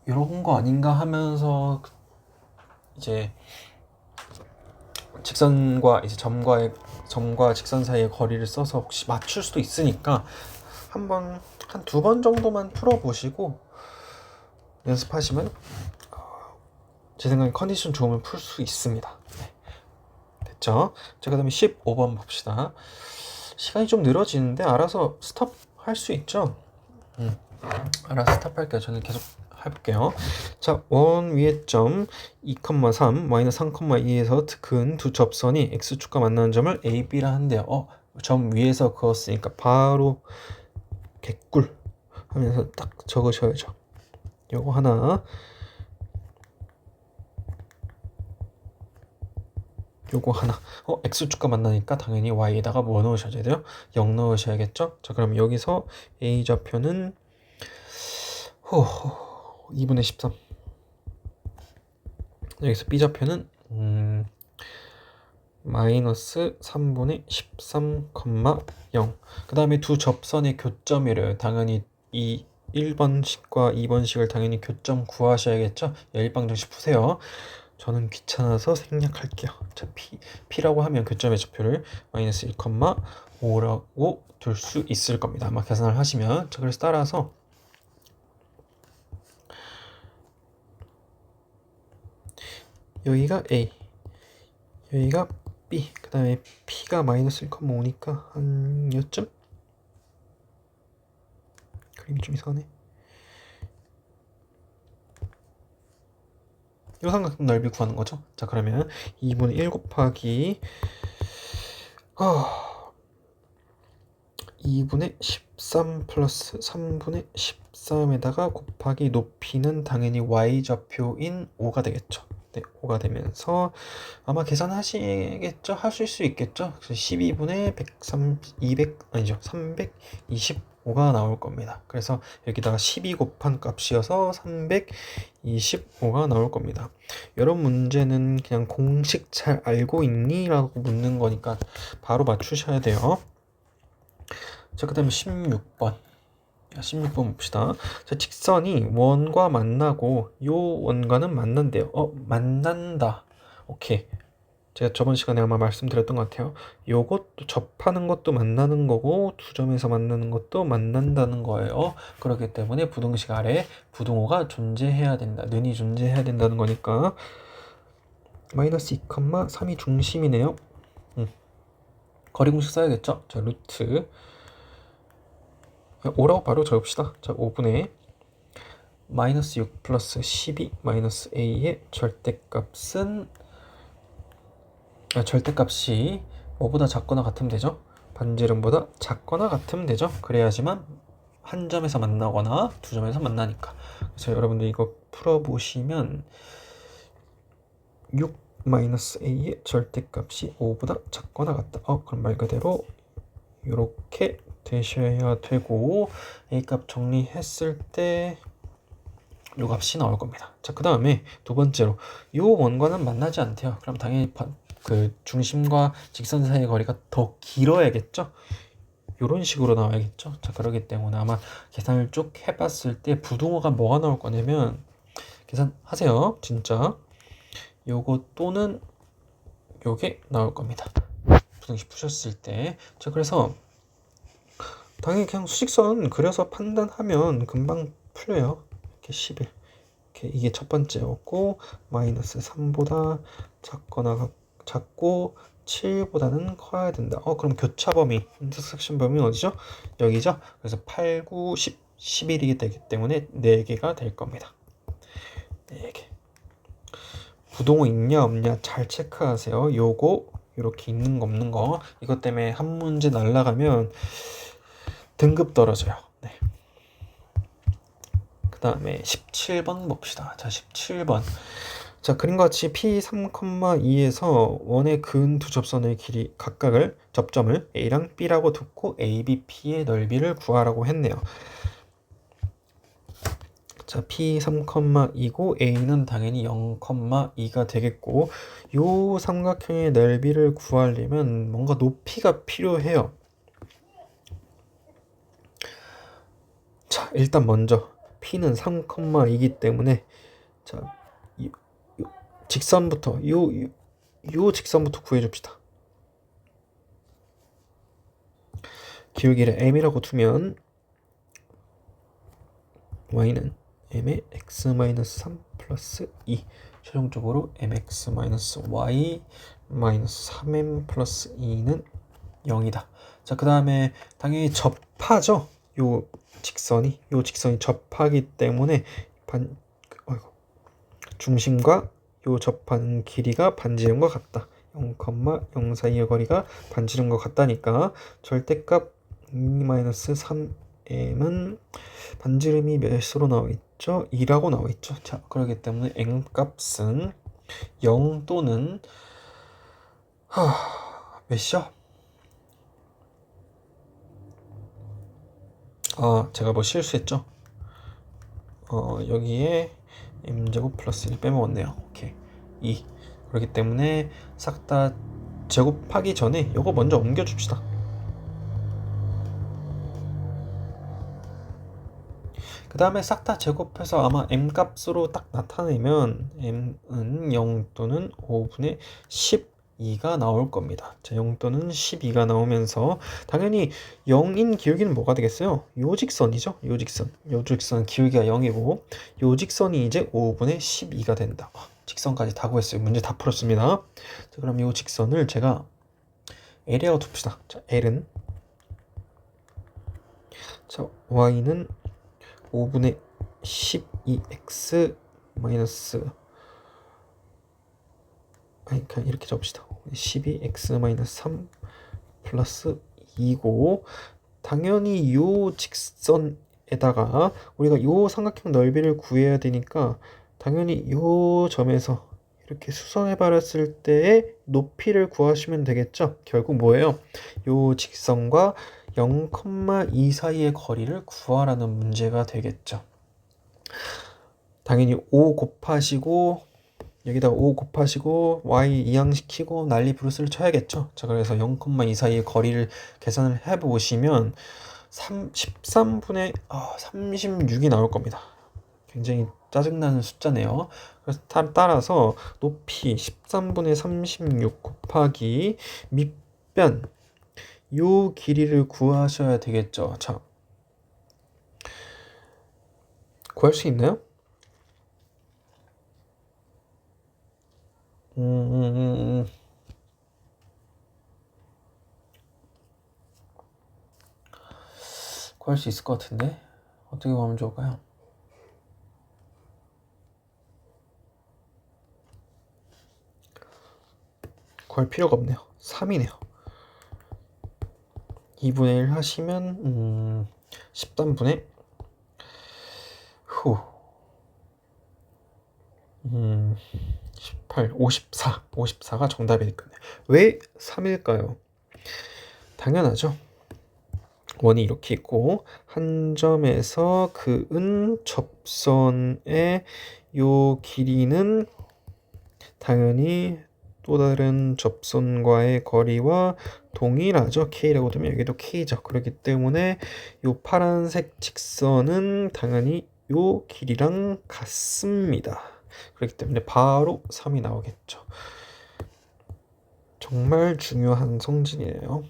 이런 거 아닌가 하면서 이제 직선과 이제 점과 직선 사이의 거리를 써서 혹시 맞출 수도 있으니까 한 두 번 정도만 풀어보시고 연습하시면 제 생각에 컨디션 좋으면 풀 수 있습니다. 네. 됐죠? 자, 그 다음에 15번 봅시다. 시간이 좀 늘어지는데 알아서 스톱 할 수 있죠? 알아서 스톱 할게요. 저는 계속 해볼게요. 자, 원 위의 점 2,3 마이너스 3,2에서 근 두 접선이 x축과 만나는 점을 A, B라 한대요. 점 위에서 그었으니까 바로 개꿀 하면서 딱 적으셔야죠. 요거 하나, 요거 하나. x축과 만나니까 당연히 y에다가 뭐 넣으셔야 돼요? 0 넣으셔야겠죠? 자, 그럼 여기서 a 좌표는 2분의 13. 여기서 b 좌표는 마이너스 3분의 13,0. 그 다음에 두 접선의 교점이래요. 당연히 이 1번식과 2번식을 당연히 교점 구하셔야겠죠? 일방정식 푸세요. 저는 귀찮아서 생략할게요. 자, P라고 하면 교점의 좌표를 마이너스 1,5라고 둘 수 있을 겁니다. 아마 계산을 하시면. 자, 그래서 따라서 여기가 A, 여기가 B, 그 다음에 P가 마이너스 1,5니까 한 요쯤? 그림이 좀 이상하네. 이 삼각형 넓이 구하는 거죠. 자, 그러면 2분의 1 곱하기 2분의 13 플러스 3분의 13에다가 곱하기 높이는 당연히 y좌표인 5가 되겠죠. 네, 5가 되면서 아마 계산하시겠죠? 하실 수 있겠죠? 그래서 12분의 325가 나올 겁니다. 그래서 여기다가 12 곱한 값이어서 325가 나올 겁니다. 이런 문제는 그냥 공식 잘 알고 있니? 라고 묻는 거니까 바로 맞추셔야 돼요. 자, 그 다음에 16번 봅시다. 자, 직선이 원과 만나고 요 원과는 만난대요. 만난다. 오케이. 제가 저번 시간에 아마 말씀드렸던 것 같아요. 요것도 접하는 것도 만나는 거고 두 점에서 만나는 것도 만난다는 거예요. 그렇기 때문에 부등식 아래 부등호가 존재해야 된다. 는이 존재해야 된다는 거니까 마이너스 2,3이 중심이네요. 거리 공식 써야겠죠? 자, 루트 5라고 바로 적읍시다. 자, 5분의 마이너스 6 플러스 12 마이너스 a의 절대값은 절대값이 뭐보다 작거나 같으면 되죠? 반지름보다 작거나 같으면 되죠? 그래야지만 한 점에서 만나거나 두 점에서 만나니까. 그래서 여러분들 이거 풀어보시면 6 마이너스 a의 절대값이 5보다 작거나 같다. 그럼 말 그대로 이렇게 되셔야 되고 A값 정리했을 때 요 값이 나올 겁니다. 자, 그 다음에 두 번째로 요 원과는 만나지 않대요. 그럼 당연히 그 중심과 직선 사이의 거리가 더 길어야겠죠? 이런 식으로 나와야겠죠? 자, 그러기 때문에 아마 계산을 쭉 해봤을 때 부등호가 뭐가 나올 거냐면, 계산하세요. 진짜 요거 또는 요게 나올 겁니다. 부등식 푸셨을 때. 자, 그래서 당연히 그냥 수직선 그려서 판단하면 금방 풀려요. 이렇게 11. 이렇게 이게 첫 번째였고, 마이너스 3보다 작고 7보다는 커야 된다. 그럼 교차 범위, 인터섹션 범위는 어디죠? 여기죠? 그래서 8, 9, 10, 11이기 되기 때문에 4개가 될 겁니다. 4개. 부동호 있냐 없냐 잘 체크하세요. 요거 이렇게 있는 거 없는 거, 이것 때문에 한 문제 날라가면 등급 떨어져요. 네. 그 다음에 17번 봅시다. 자, 17번. 자, 그림과 같이 P3,2에서 원의 근 두 접선의 길이 각각을 접점을 A랑 B라고 두고 ABP의 넓이를 구하라고 했네요. 자, P3,2고 A는 당연히 0,2가 되겠고, 요 삼각형의 넓이를 구하려면 뭔가 높이가 필요해요. 자, 일단 먼저 P는 3,2이기 때문에, 자, 직선부터 요 직선부터 구해줍시다. 기울기를 m이라고 두면 y는 m의 x-3 플러스 2, 최종적으로 mx-y-3m 플러스 2는 0이다. 자, 그 다음에 당연히 접하죠. 요 직선이 접하기 때문에 중심과 요 접하는 길이가 반지름과 같다. 0,0 사이의 거리가 반지름과 같다니까 절대값 2-3m은 반지름이 몇으로 나와 있죠? 2라고 나와 있죠. 자, 그렇기 때문에 n값은 0 또는 몇이요? 제가 뭐 실수했죠? 여기에 m제곱 플러스 1 빼먹었네요. 오케이. 2. 그렇기 때문에 싹 다 제곱하기 전에 요거 먼저 옮겨줍시다. 그 다음에 싹 다 제곱해서 아마 m값으로 딱 나타내면 m은 0 또는 5분의 12가 나올 겁니다. 자, 0 또는 12가 나오면서 당연히 0인 기울기는 뭐가 되겠어요? 요 직선이죠. 요 직선 기울기가 0이고 요 직선이 이제 5분의 12가 된다. 직선까지 다 구했어요. 문제 다 풀었습니다. 자, 그럼 요 직선을 제가 L이라고 둡시다. 자, L은, 자, Y는 5분의 12x 마이너스, 그냥 이렇게 적읍시다. 12x-3 플러스 2고, 당연히 요 직선에다가 우리가 요 삼각형 넓이를 구해야 되니까 당연히 요 점에서 이렇게 수선해 버렸을 때의 높이를 구하시면 되겠죠. 결국 뭐예요? 요 직선과 0,2 사이의 거리를 구하라는 문제가 되겠죠. 당연히 5 곱하시고 여기다가 5 곱하시고 y 이항시키고 난리 부르스를 쳐야겠죠. 자, 그래서 0,2 사이의 거리를 계산을 해보시면 13분의 36이 나올 겁니다. 굉장히 짜증나는 숫자네요. 그래서 따라서 높이 13분의 36 곱하기 밑변 요 길이를 구하셔야 되겠죠. 자, 구할 수 있나요? 구할 수 있을 것 같은데 어떻게 구하면 좋을까요? 구할 필요가 없네요. 3이네요. 2분의 1 하시면 13분의 18, 54가 정답이 됐거든요. 왜 3일까요? 당연하죠. 원이 이렇게 있고 한 점에서 그은 접선의 요 길이는 당연히 또 다른 접선과의 거리와 동일하죠. K라고 두면 여기도 K죠. 그렇기 때문에 이 파란색 직선은 당연히 이 길이랑 같습니다. 그렇기 때문에 바로 3이 나오겠죠. 정말 중요한 성질이에요.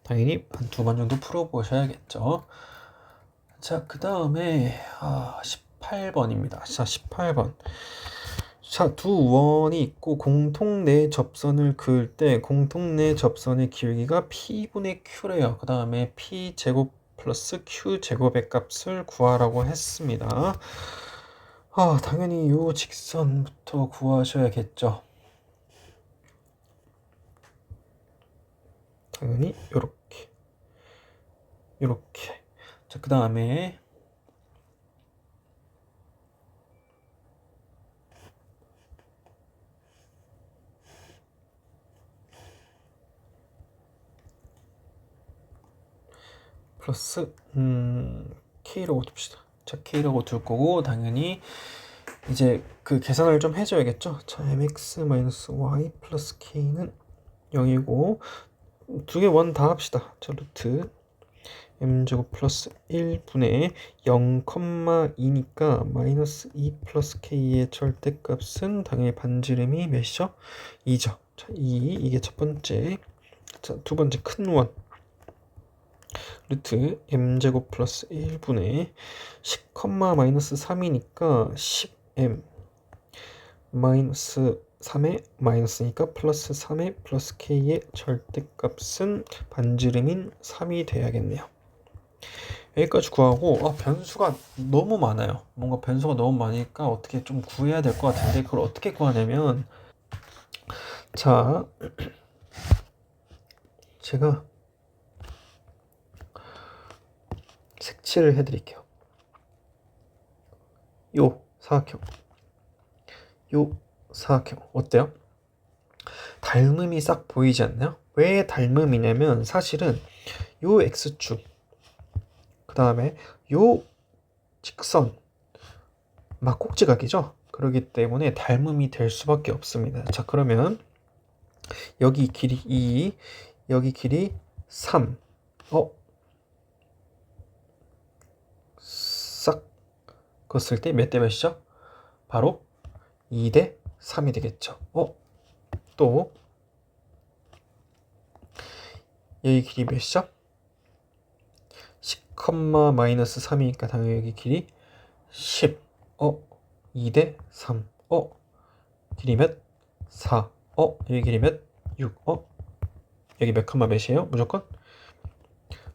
당연히 한 2번 정도 풀어보셔야겠죠. 자, 그 다음에 18번입니다. 자, 18번. 자, 두 원이 있고 공통 내 접선을 그을 때 공통 내 접선의 길이가 P분의 Q래요. 그 다음에 P제곱 플러스 Q제곱의 값을 구하라고 했습니다. 당연히 이 직선부터 구하셔야겠죠. 당연히 요렇게. 자, 그 다음에 플러스 K라고 둡시다. 자, K라고 둘 거고 당연히 이제 그 계산을 좀 해줘야겠죠. 자, mx-y 플러스 k는 0이고 두 개 원 다 합시다. 자, 루트 m제곱 플러스 1분의 0,2니까 마이너스 2 플러스 k의 절대값은 당연히 반지름이 몇이죠? 2죠. 자, 2 이게 첫 번째. 자, 두 번째 큰 원 루트 m제곱 플러스 1분의 10, 마이너스 3이니까 10m 마이너스 3의 마이너스니까 플러스 3의 플러스 k의 절대값은 반지름인 3이 돼야겠네요. 여기까지 구하고 변수가 너무 많아요. 뭔가 변수가 너무 많으니까 어떻게 좀 구해야 될 것 같은데 그걸 어떻게 구하냐면 자, 제가 색칠을 해드릴게요. 요 사각형 어때요? 닮음이 싹 보이지 않나요? 왜 닮음이냐면 사실은 요 x축 그 다음에 요 직선 막꼭지각이죠. 그렇기 때문에 닮음이 될 수밖에 없습니다. 자, 그러면 여기 길이 2, 여기 길이 3. 싹 긋을 때 몇 대 몇이죠? 바로 2대 3이 되겠죠. 또 여기 길이 몇이죠? 10, 마이너스 3이니까 당연히 여기 길이 10. 2대 3. 길이 몇? 4. 여기 길이 몇? 6. 여기 몇 컴마 몇이에요? 무조건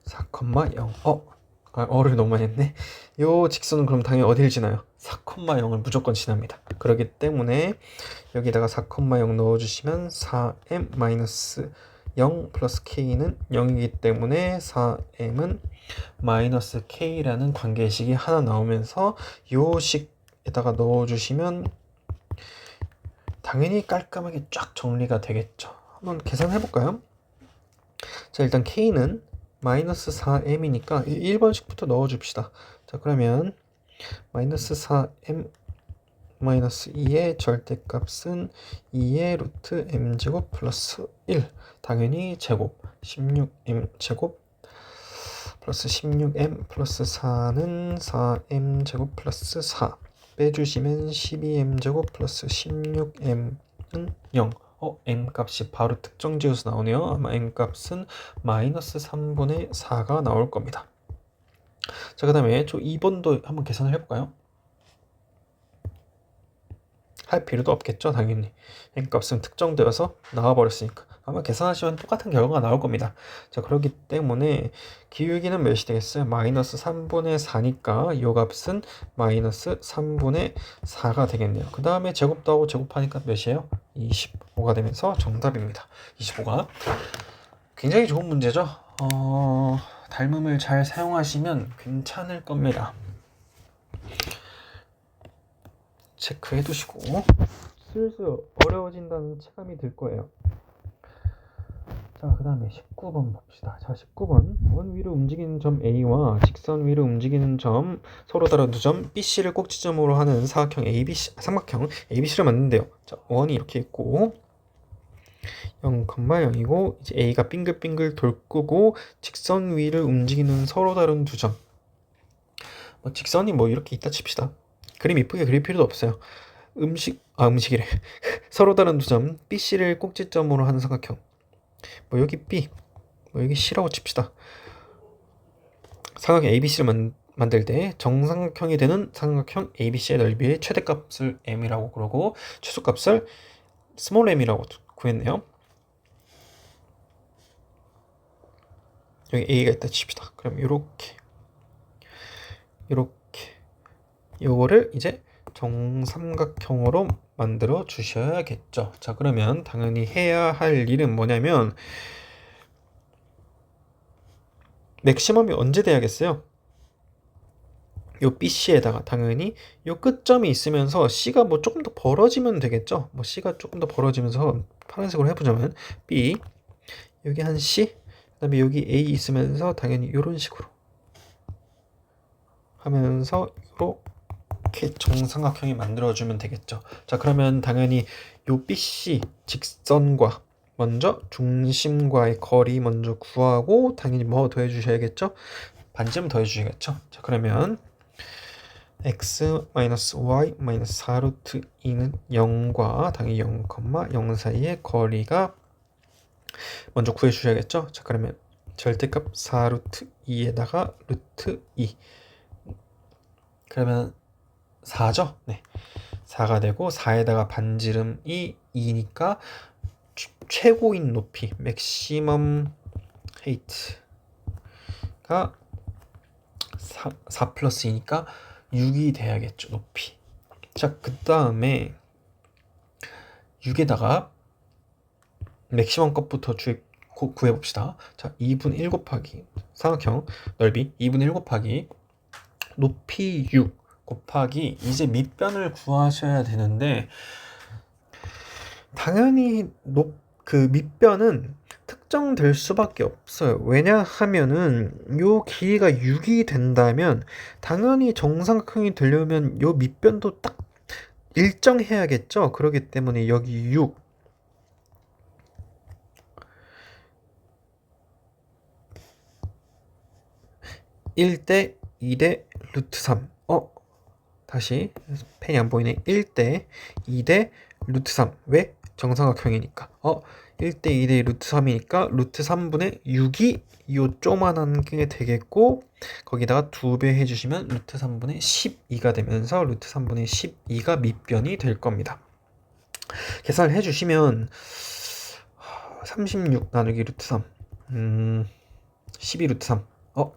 4,0. 어를 너무 많이 했네. 요 직선은 그럼 당연히 어딜 지나요? 4,0을 무조건 지납니다. 그렇기 때문에 여기다가 4,0 넣어주시면 4m-0 플러스 k는 0이기 때문에 4m은 마이너스 k라는 관계식이 하나 나오면서 요 식에다가 넣어주시면 당연히 깔끔하게 쫙 정리가 되겠죠. 한번 계산해 볼까요? 자, 일단 k는 마이너스 4m이니까 1번씩부터 넣어줍시다. 자, 그러면 마이너스 4m 마이너스 2의 절대값은 2의 루트 m제곱 플러스 1. 당연히 제곱 16m 제곱 플러스 16m 플러스 4는 4m 제곱 플러스 4 빼주시면 12m 제곱 플러스 16m은 0. m 값이 바로 특정지어서 나오네요. 아마 m 값은 마이너스 3분의 4가 나올 겁니다. 자, 그 다음에 저 2번도 한번 계산을 해볼까요? 할 필요도 없겠죠. 당연히 m 값은 특정되어서 나와버렸으니까 아마 계산하시면 똑같은 결과가 나올 겁니다. 자, 그렇기 때문에 기울기는 몇이 되겠어요? 마이너스 3분의 4니까 이 값은 마이너스 3분의 4가 되겠네요. 그 다음에 제곱도 하고 제곱하니까 몇이에요? 25가 되면서 정답입니다. 25가 굉장히 좋은 문제죠. 닮음을 잘 사용하시면 괜찮을 겁니다. 체크해 두시고 슬슬 어려워진다는 체감이 들 거예요. 자, 자, 그 다음에 19번 봅시다. 자, 19번. 원 위로 움직이는 점 A와 직선 위로 움직이는 점 서로 다른 두 점 BC를 꼭지점으로 하는 삼각형 ABC를 만든대요. 자, 원이 이렇게 있고 0,0이고 이제 A가 빙글빙글 돌고 직선 위를 움직이는 서로 다른 두 점. 직선이 이렇게 있다 칩시다. 그림 이쁘게 그릴 필요도 없어요. 음식이래. 서로 다른 두 점 BC를 꼭지점으로 하는 삼각형. 여기 B, 여기 C라고 칩시다. 삼각형 ABC를 만들 때 정삼각형이 되는 삼각형 ABC의 넓이의 최대값을 m이라고 그러고 최소값을 스몰 m이라고 구했네요. 여기 A가 있다 칩시다. 그럼 요렇게 요거를 이제 정삼각형으로 만들어 주셔야겠죠. 자, 그러면 당연히 해야 할 일은 뭐냐면 맥시멈이 언제 돼야겠어요? 요 BC에다가 당연히 요 끝점이 있으면서 C가 조금 더 벌어지면 되겠죠. C가 조금 더 벌어지면서 파란색으로 해보자면 B, 여기 한 C, 그 다음에 여기 A 있으면서 당연히 요런 식으로 하면서 이렇게 정삼각형이 만들어주면 되겠죠. 자, 그러면 당연히 요 BC 직선과 먼저 중심과의 거리 먼저 구하고 당연히 뭐 더해주셔야겠죠? 반지름 더해주셔야겠죠? 자, 그러면 x-y-4루트 2는 0과 당연히 0,0 사이의 거리가 먼저 구해주셔야겠죠? 자, 그러면 절대값 4루트 2에다가 루트 2 그러면 4죠? 네, 4가 되고 4에다가 반지름이 2니까 최고인 높이 맥시멈 헤이트가 4 플러스 2니까 6이 돼야겠죠, 높이. 자, 그 다음에 6에다가 맥시멈 값부터 구해봅시다. 자, 2분의 1 곱하기 삼각형 넓이 2분의 1 곱하기 높이 6 곱하기 이제 밑변을 구하셔야 되는데 당연히 그 밑변은 특정될 수밖에 없어요. 왜냐하면은 요 길이가 6이 된다면 당연히 정삼각형이 되려면 요 밑변도 딱 일정해야겠죠. 그렇기 때문에 여기 6 1대 2대 루트 3 다시 펜이 안 보이네. 1대 2대 루트 3 왜? 정삼각형이니까 1대 2대 루트 3이니까 루트 3분의 6이 요 조만한 게 되겠고 거기다가 2배 해주시면 루트 3분의 12가 되면서 루트 3분의 12가 밑변이 될 겁니다. 계산을 해주시면 36 나누기 루트 3 12 루트 3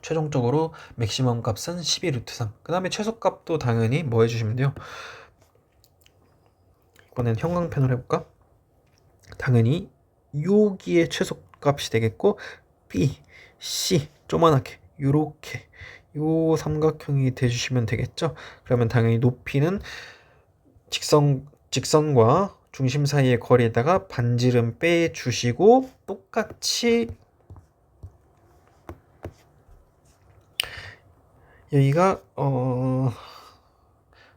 최종적으로 맥시멈 값은 12 루트 3. 그 다음에 최소값도 당연히 뭐 해주시면 돼요? 이번엔 형광펜으로 해볼까? 당연히 여기에 최소값이 되겠고 B, C 조만하게 요렇게 요 삼각형이 돼주시면 되겠죠? 그러면 당연히 높이는 직선과 중심 사이의 거리에다가 반지름 빼주시고 똑같이 여기가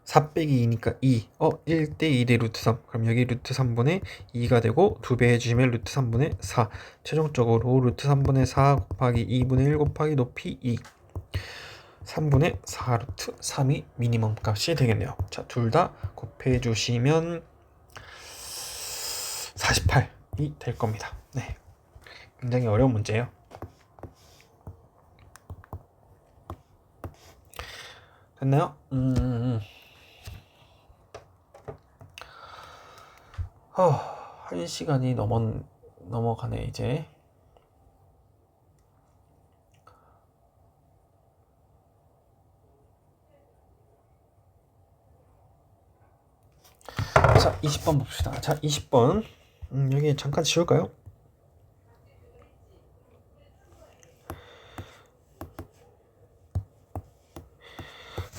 4 빼기 2니까 2 1대 2대 루트 3 그럼 여기 루트 3분의 2가 되고 2배 해주시면 루트 3분의 4 최종적으로 루트 3분의 4 곱하기 2분의 1 곱하기 높이 2 3분의 4 루트 3이 미니멈 값이 되겠네요. 자, 둘 다 곱해 주시면 48이 될 겁니다. 네, 굉장히 어려운 문제예요. 됐나요? 1시간이 넘어가네 이제. 자, 20번 봅시다. 자, 20번 여기 잠깐 지울까요?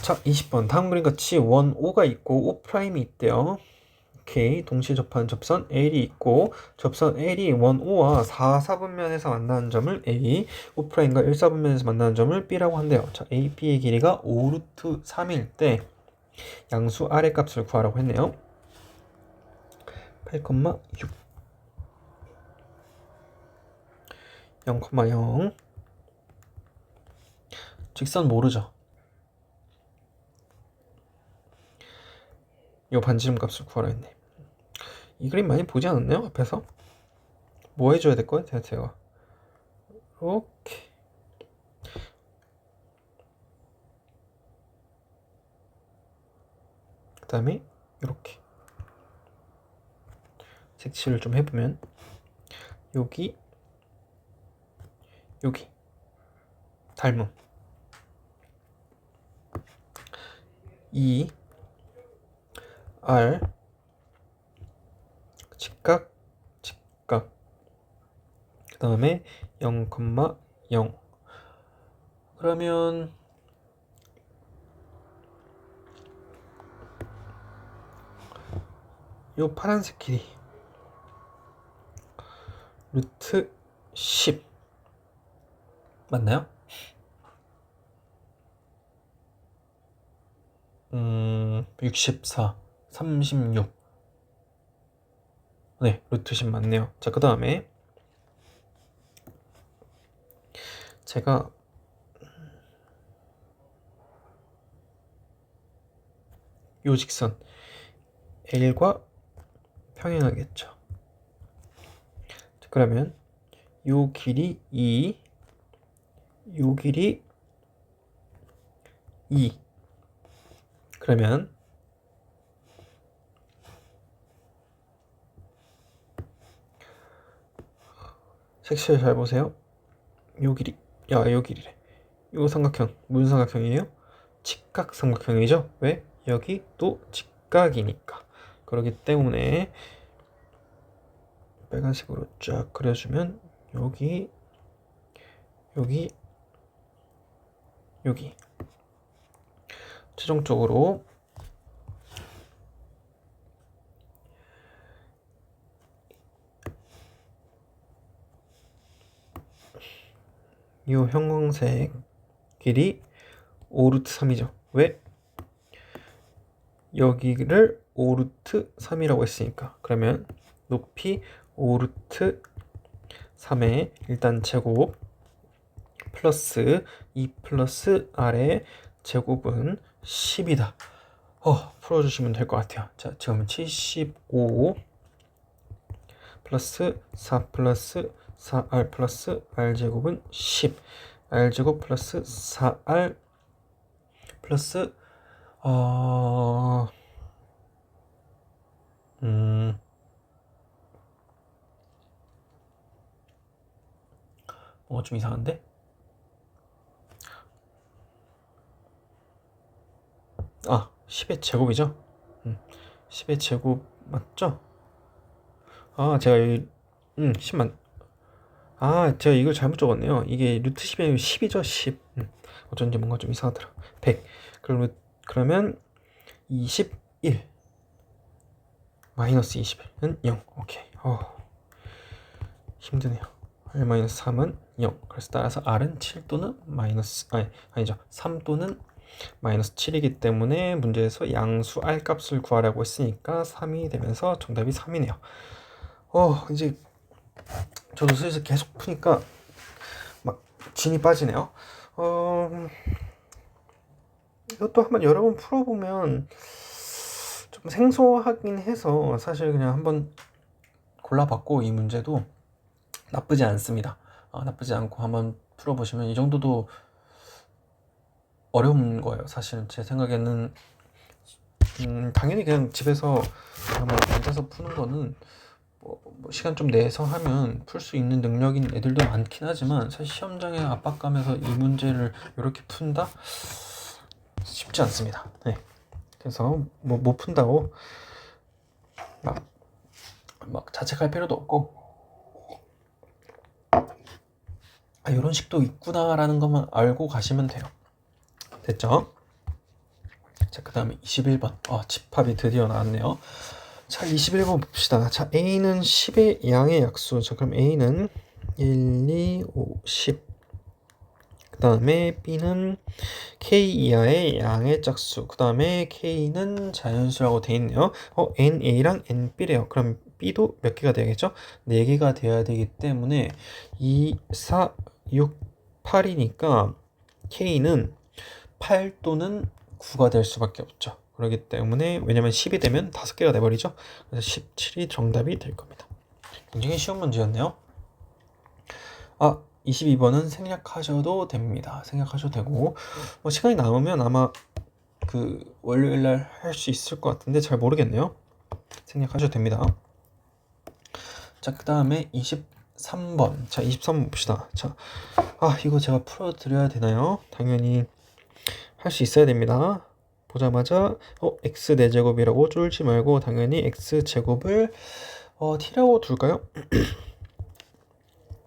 자, 20번 다음 그림 같이 원 O가 있고 O''이 있대요. 오케이. 동시 접하는 접선 L이 있고 접선 L이 원 O와 4, 4분면에서 만나는 점을 A, O'과 1, 4분면에서 만나는 점을 B라고 한대요. 자, A, B의 길이가 5루트 3일 때 양수 R의 값을 구하라고 했네요. 8,6 0,0 직선 모르죠. 요 반지름 값을 구하라 했네. 이 그림 많이 보지 않았나요? 앞에서? 뭐 해줘야 될 거야? 제가 이렇게 그 다음에 이렇게 색칠을 좀 해보면 여기 닮음 2 R 직각 그 다음에 0,0 그러면 요 파란색 길이 루트 10 맞나요? 64 36 네, 루트 10 맞네요. 자, 그 다음에 제가 요 직선 L과 평행하겠죠. 자, 그러면 요 길이 2, 요 길이 2. 그러면 색칠 잘 보세요. 요 길이, 요 길이래. 요 삼각형, 무슨 삼각형이에요? 직각 삼각형이죠. 왜? 여기 또 직각이니까. 그렇기 때문에 빨간색으로 쫙 그려주면 여기 최종적으로 이 형광색 길이 5루트 3이죠. 왜? 여기를 5루트 3이라고 했으니까. 그러면 높이 5루트 3의 일단 제곱 플러스 2 플러스 R의 제곱은 10이다. 풀어주시면 될 것 같아요. 자, 지금 75 플러스 4 플러스 4R 플러스 R제곱은 10 R제곱 플러스 4R 플러스 뭐가 좀 이상한데? 10의 제곱이죠? 10의 제곱 맞죠? 제가 10만 제가 이걸 잘못 적었네요. 이게 루트 10이 아니고 10이죠. 10 어쩐지 뭔가 좀 이상하더라. 100 그러면 21 마이너스 21은 0 오케이. 힘드네요. R-3은 0 그래서 따라서 R은 7 또는 마이너스 아니죠 3 또는 마이너스 7이기 때문에 문제에서 양수 R 값을 구하라고 했으니까 3이 되면서 정답이 3이네요. 이제 저도 슬슬 계속 푸니까 막 진이 빠지네요. 이것도 한번 여러 번 풀어보면 좀 생소하긴 해서 사실 그냥 한번 골라봤고 이 문제도 나쁘지 않습니다. 나쁘지 않고 한번 풀어보시면 이 정도도 어려운 거예요. 사실은 제 생각에는 당연히 그냥 집에서 한번 앉아서 푸는 거는 뭐 시간 좀 내서 하면 풀 수 있는 능력인 애들도 많긴 하지만 사실 시험장에 압박감에서 이 문제를 이렇게 푼다? 쉽지 않습니다. 네. 그래서 뭐 못 푼다고 막 자책할 필요도 없고 이런 식도 있구나라는 것만 알고 가시면 돼요. 됐죠? 자, 그 다음에 21번 집합이 드디어 나왔네요. 자, 21번 봅시다. 자, A는 10의 양의 약수. 자, 그럼 A는 1, 2, 5, 10. 그 다음에 B는 K 이하의 양의 짝수. 그 다음에 K는 자연수라고 돼 있네요. NA랑 NB래요. 그럼 B도 몇 개가 돼야겠죠? 4개가 돼야 되기 때문에 2, 4, 6, 8이니까 K는 8 또는 9가 될 수밖에 없죠. 그렇기 때문에 왜냐면 10이 되면 5개가 돼버리죠. 그래서 17이 정답이 될 겁니다. 굉장히 쉬운 문제였네요. 22번은 생략하셔도 됩니다. 생략하셔도 되고 시간이 남으면 아마 그 월요일날 할 수 있을 것 같은데 잘 모르겠네요. 생략하셔도 됩니다. 자, 그 다음에 23번. 자, 23번 봅시다. 자, 이거 제가 풀어드려야 되나요? 당연히 할 수 있어야 됩니다. 보자마자 x 4제곱이라고 쫄지 말고 당연히 x제곱을 t라고 둘까요?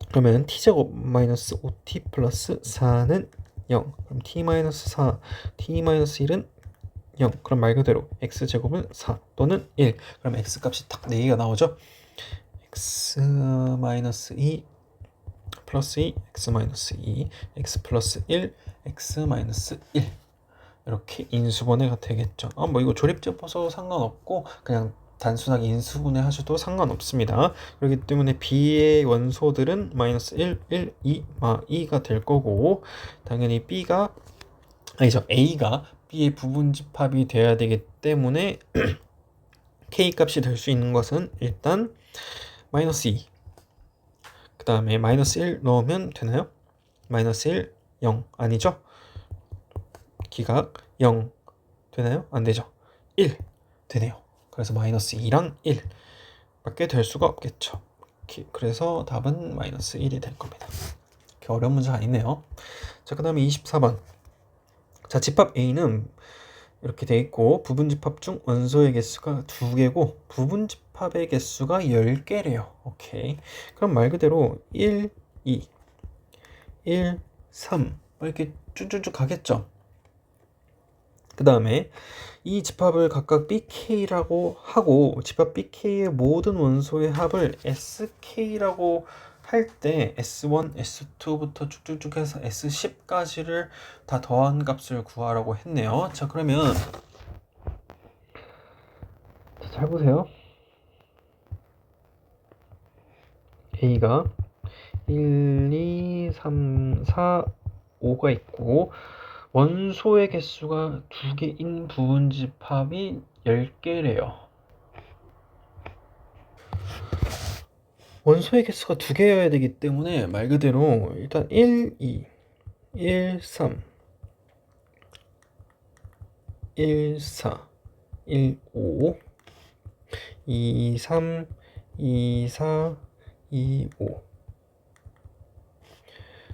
그러면 t제곱 마이너스 5t 플러스 4는 0. 그럼 t 마이너스 4, t 마이너스 1은 0. 그럼 말 그대로 x제곱은 4 또는 1. 그럼 x값이 딱 4개가 나오죠. x 마이너스 2 플러스 2, x 마이너스 2, x 플러스 1, x 마이너스 1. 이렇게 인수분해가 되겠죠. 뭐 이거 조립제퍼서 상관없고 그냥 단순하게 인수분해 하셔도 상관없습니다. 그렇기 때문에 B의 원소들은 마이너스 1, 1, 2, 2가 될 거고 당연히 A가 B의 부분집합이 돼야 되기 때문에 K 값이 될 수 있는 것은 일단 마이너스 2. 그 다음에 마이너스 1 넣으면 되나요? 마이너스 1, 0 아니죠? 기각 0 되나요? 안 되죠. 1 되네요. 그래서 마이너스 2랑 1 밖에 될 수가 없겠죠. 그래서 답은 마이너스 1이 될 겁니다. 이렇게 어려운 문제가 아니네요. 자, 그 다음에 24번. 자, 집합 A는 이렇게 돼 있고 부분집합 중 원소의 개수가 2개고 부분집합의 개수가 10개래요. 오케이. 그럼 말 그대로 1, 2, 1, 3 이렇게 쭉쭉쭉 가겠죠. 그 다음에 이 집합을 각각 BK라고 하고 집합 BK의 모든 원소의 합을 SK라고 할 때 S1, S2부터 쭉쭉쭉 해서 S10까지를 다 더한 값을 구하라고 했네요. 자, 그러면 잘 보세요. A가 1, 2, 3, 4, 5가 있고 원소의 개수가 2개인 부분집합이 10개래요. 원소의 개수가 2개여야 되기 때문에 말 그대로 일단 1, 2, 1, 3, 1, 4, 1, 5, 2, 3, 2, 4, 2, 5,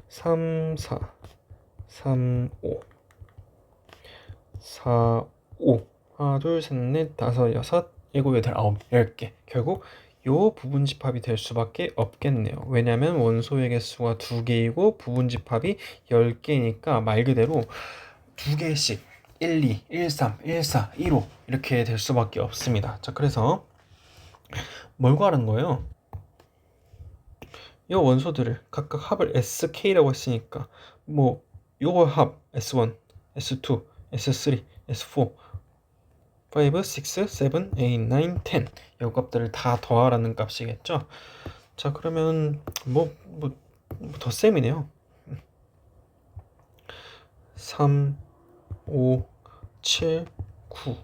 3, 4, 3, 5, 4, 5 하나, 둘, 셋, 넷, 다섯, 여섯, 일곱, 여덟, 아홉, 10개. 결국 요 부분집합이 될 수밖에 없겠네요. 왜냐면 원소의 개수가 2개이고 부분집합이 10개니까 말 그대로 2개씩 1, 2, 1, 3, 1, 4, 1, 5 이렇게 될 수밖에 없습니다. 자, 그래서 뭘 구하는 거예요? 이 원소들을 각각 합을 SK라고 했으니까 요거 합 S1, S2, S3, S4, 5, 6, 7, 8, 9, 10 이 값들을 다 더하라는 값이겠죠. 자, 그러면 덧셈이네요. 3, 5, 7, 9,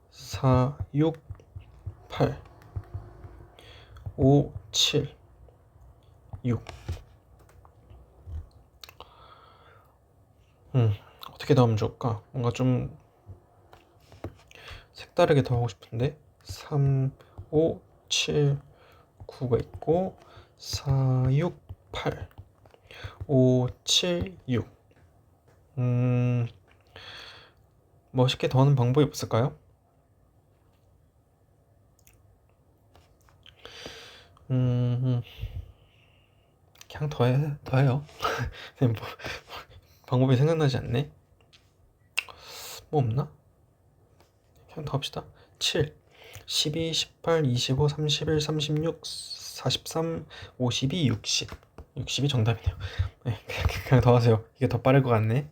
4, 6, 8, 5, 7, 6 어떻게 더하면 좋을까? 뭔가 좀 색다르게 더하고 싶은데 3, 5, 7, 9가 있고 4, 6, 8, 5, 7, 6 멋있게 더하는 방법이 없을까요? 그냥 더해요. 방법이 생각나지 않네. 없나? 그냥 더합시다. 7 12, 18, 25, 31, 36, 43, 52, 60. 60이 정답이네요. 네, 그냥 더 하세요. 이게 더 빠를 것 같네.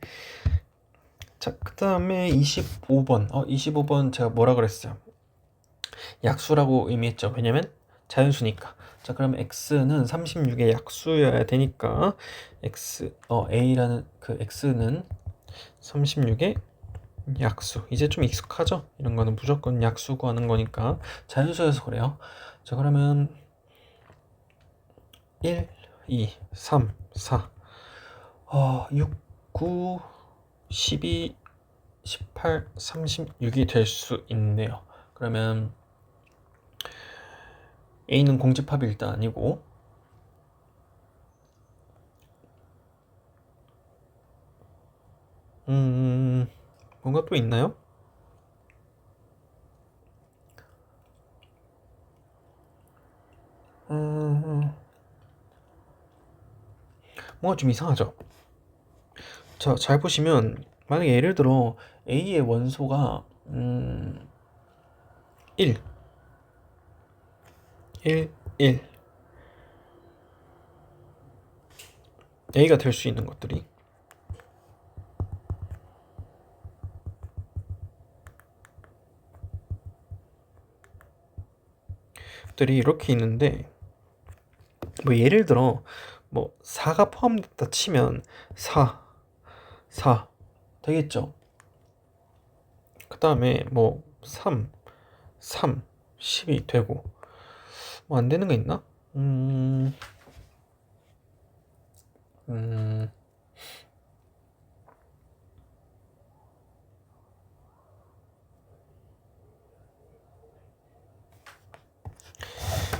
자, 그 다음에 25번. 25번 제가 뭐라 그랬어요? 약수라고 의미했죠. 왜냐면 자연수니까. 자, 그럼 x는 36의 약수여야 되니까 a라는 그 x는 36의 약수. 이제 좀 익숙하죠? 이런 거는 무조건 약수 구하는 거니까 자연수여서 그래요. 자, 그러면 1, 2, 3, 4, 6, 9, 12, 18, 36이 될 수 있네요. 그러면 A는 공집합이 일단 아니고 뭔가 또 있나요? 뭔가 좀 이상하죠? 자, 잘 보시면 만약에 예를 들어 A의 원소가 1, 1, 1 A가 될 수 있는 것들이 이렇게 있는데 뭐 예를 들어 뭐 4가 포함됐다 치면 4 되겠죠. 그 다음에 뭐 3, 10이 되고 뭐 안 되는 거 있나? 음, 음,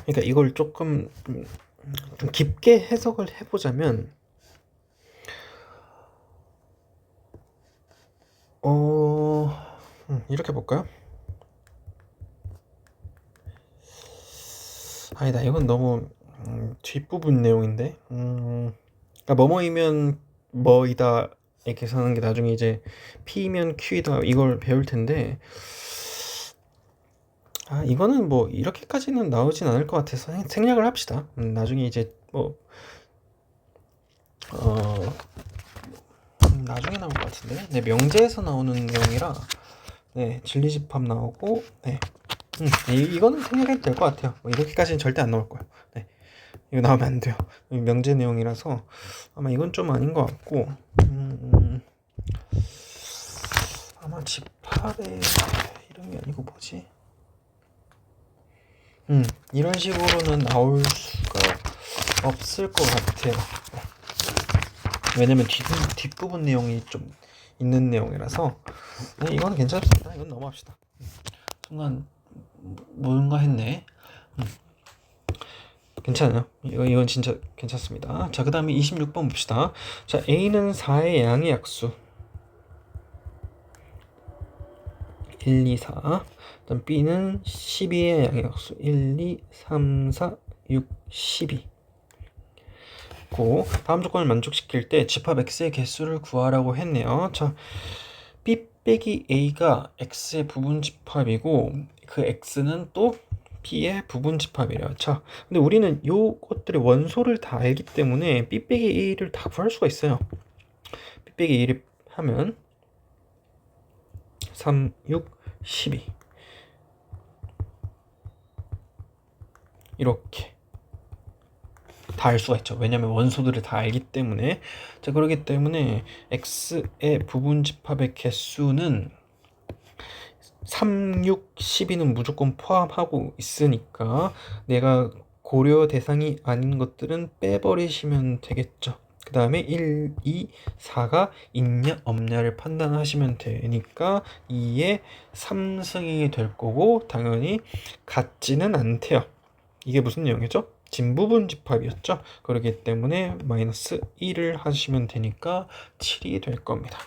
그러니까 이걸 조금 좀 깊게 해석을 해보자면 이렇게 볼까요? 아니다, 이건 너무 뒷부분 내용인데 그러니까 뭐뭐이면 뭐이다 이렇게 사는 게 나중에 이제 P면 Q이다 이걸 배울 텐데 이거는 뭐 이렇게까지는 나오진 않을 것 같아서 생략을 합시다. 나중에 이제 뭐 나중에 나올 것 같은데 네, 명제에서 나오는 내용이라 네, 진리집합 나오고 네. 이거는 생략해도 될 것 같아요. 뭐 이렇게까지는 절대 안 나올 거예요. 네. 이거 나오면 안 돼요. 명제 내용이라서 아마 이건 좀 아닌 것 같고 아마 집합의 이름이 아니고 뭐지? 이런 식으로는 나올 수가 없을 것 같아요. 왜냐면 뒷부분 내용이 좀 있는 내용이라서 네, 이거는 괜찮습니다. 이건 넘어갑시다. 순간 뭔가 했네. 괜찮아요. 이건 진짜 괜찮습니다. 자, 그 다음에 26번 봅시다. 자, A는 4의 양의 약수 1, 2, 4. 그다음 B는 12의 양의 약수 1, 2, 3, 4, 6, 12. 고 다음 조건을 만족시킬 때 집합 X의 개수를 구하라고 했네요. 자, B 빼기 A가 X의 부분 집합이고 그 X는 또 B의 부분 집합이래요. 자, 근데 우리는 요것들의 원소를 다 알기 때문에 B 빼기 A를 다 구할 수가 있어요. B 빼기 A를 하면 3, 6, 12 이렇게 다 알 수가 있죠. 왜냐면 원소들을 다 알기 때문에. 자, 그렇기 때문에 X의 부분 집합의 개수는 3, 6, 12는 무조건 포함하고 있으니까 내가 고려 대상이 아닌 것들은 빼버리시면 되겠죠. 그 다음에 1, 2, 4가 있냐 없냐를 판단하시면 되니까 2의 3승이 될 거고 당연히 같지는 않대요. 이게 무슨 내용이죠? 진부분 집합이었죠. 그렇기 때문에 마이너스 1을 하시면 되니까 7이 될 겁니다.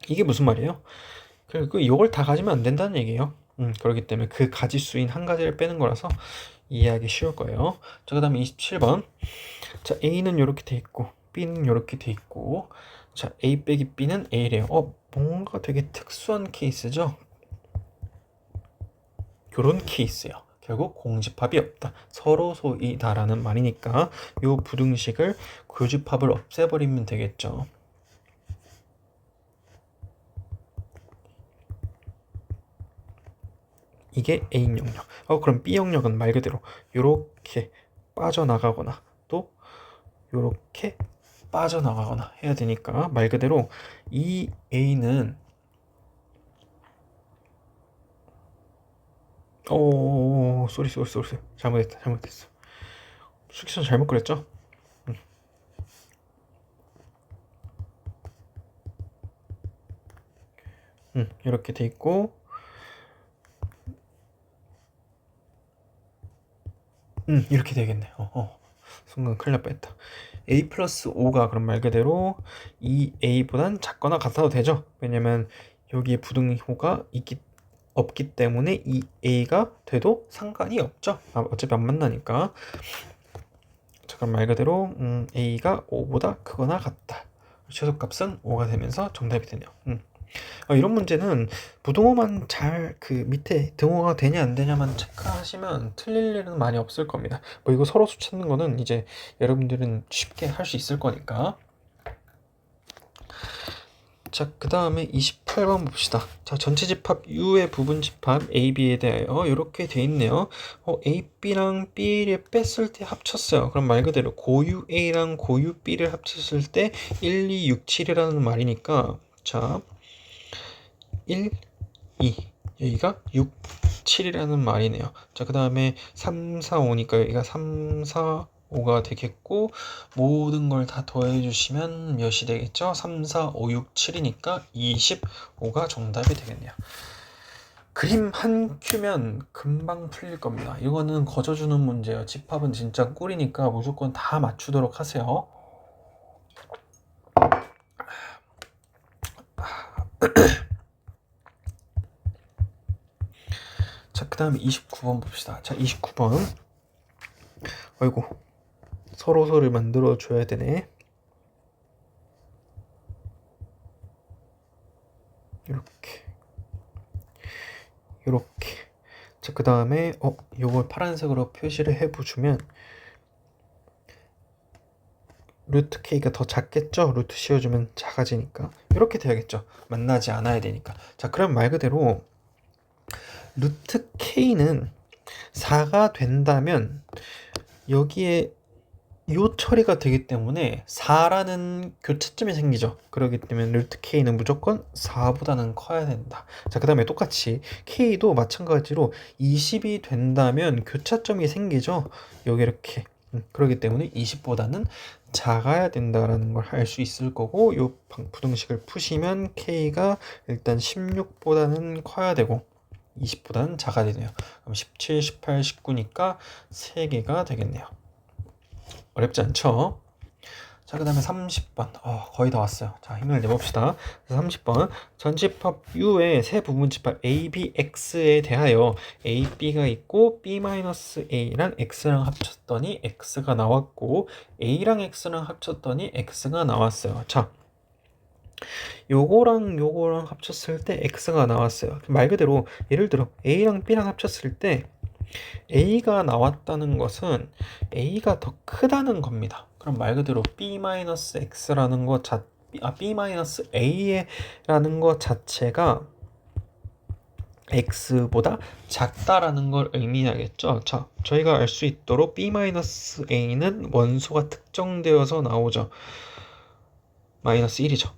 이게 무슨 말이에요? 그리고 이걸 다 가지면 안 된다는 얘기예요. 그렇기 때문에 그 가지수인 한 가지를 빼는 거라서 이해하기 쉬울 거예요. 자, 그 다음에 27번. 자, A는 이렇게 돼 있고 B는 이렇게 돼 있고 자, A 빼기 B는 A래요. 뭔가 되게 특수한 케이스죠. 요런 케이스예요. 결국 공집합이 없다. 서로 소이다라는 말이니까 요 부등식을 교집합을 없애버리면 되겠죠. 이게 A 영역. 그럼 B 영역은 말 그대로 요렇게 빠져나가거나 또 요렇게 빠져나가거나 해야 되니까 말 그대로 이 A는 쏘리 잘못했어. 숙제선 잘못 그랬죠? 이렇게 돼 있고 이렇게 되겠네. 순간 큰일 날 뻔했다. A 플러스 5가 그럼 말 그대로 이 A보단 작거나 같아도 되죠. 왜냐면 여기에 부등호가 없기 때문에 이 A가 돼도 상관이 없죠. 어차피 안 만나니까. 자, 그럼 말 그대로 A가 5보다 크거나 같다. 최소값은 5가 되면서 정답이 되네요. 이런 문제는 부등호만 잘 그 밑에 등호가 되냐 안 되냐만 체크하시면 틀릴 일은 많이 없을 겁니다. 뭐 이거 서로 수 찾는 거는 이제 여러분들은 쉽게 할 수 있을 거니까. 자, 그 다음에 28번 봅시다. 자, 전체 집합 U의 부분 집합 AB에 대하여 이렇게 돼 있네요. A, B랑 B를 뺐을 때 합쳤어요. 그럼 말 그대로 고유 A랑 고유 B를 합쳤을 때 1, 2, 6, 7이라는 말이니까 자 1, 2 여기가 6, 7이라는 말이네요. 자, 그 다음에 3, 4, 5니까 여기가 3, 4, 5가 되겠고 모든 걸 다 더해주시면 몇이 되겠죠? 3, 4, 5, 6, 7이니까 25가 정답이 되겠네요. 그림 한 큐면 금방 풀릴 겁니다. 이거는 거저주는 문제예요. 집합은 진짜 꿀이니까 무조건 다 맞추도록 하세요. 자, 그 다음에 29번 봅시다. 자, 29번. 아이고, 서로를 만들어 줘야 되네. 이렇게. 자, 그 다음에 요걸 파란색으로 표시를 해보주면 루트 K가 더 작겠죠? 루트 씌워주면 작아지니까 이렇게 돼야겠죠? 만나지 않아야 되니까. 자, 그럼 말 그대로 루트 K는 4가 된다면 여기에 요 처리가 되기 때문에 4라는 교차점이 생기죠. 그렇기 때문에 루트 K는 무조건 4보다는 커야 된다. 자, 그 다음에 똑같이 K도 마찬가지로 20이 된다면 교차점이 생기죠. 여기 이렇게. 그렇기 때문에 20보다는 작아야 된다라는 걸 알 수 있을 거고 요 부등식을 푸시면 K가 일단 16보다는 커야 되고 20보다는 작아야 되네요. 그럼 17, 18, 19니까 3개가 되겠네요. 어렵지 않죠? 자, 그 다음에 30번. 거의 다 왔어요. 자, 힘을 내봅시다. 30번. 전집합 U의 세 부분집합 A, B, X에 대하여 A, B가 있고 B-A랑 X랑 합쳤더니 X가 나왔고 A랑 X랑 합쳤더니 X가 나왔어요. 자, 요거랑 합쳤을 때 X가 나왔어요. 말 그대로 예를 들어 A랑 B랑 합쳤을 때 A가 나왔다는 것은 A가 더 크다는 겁니다. 그럼 말 그대로 B-X라는 것 B-A라는 것 자체가 X보다 작다라는 걸 의미하겠죠. 자, 저희가 알 수 있도록 B-A는 원소가 특정되어서 나오죠. -1이죠.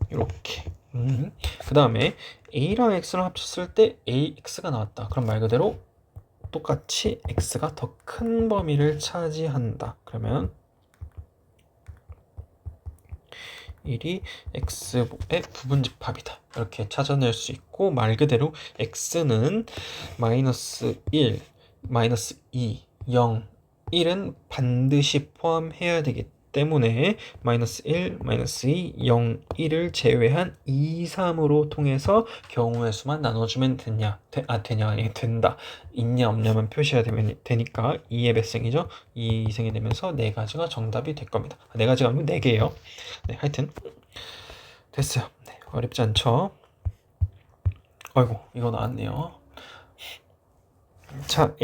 이렇게. 그 다음에 A랑 X랑 합쳤을 때 AX가 나왔다. 그럼 말 그대로 똑같이 X가 더 큰 범위를 차지한다. 그러면 1이 X의 부분집합이다. 이렇게 찾아낼 수 있고 말 그대로 X는 -1, -2, 0, 1은 반드시 포함해야 되기 때문에 -1, -2, 0, 1을 제외한 2, 3으로 통해서 경우의 수만 나눠주면 된다. 있냐 없냐만 표시해야 되니까 2의 배승이죠. 2 이생이 되면서 4가지가 정답이 될 겁니다. 4가지가 아니고 4개예요. 네, 하여튼 됐어요. 네, 어렵지 않죠? 아이고, 이거 나왔네요. 자,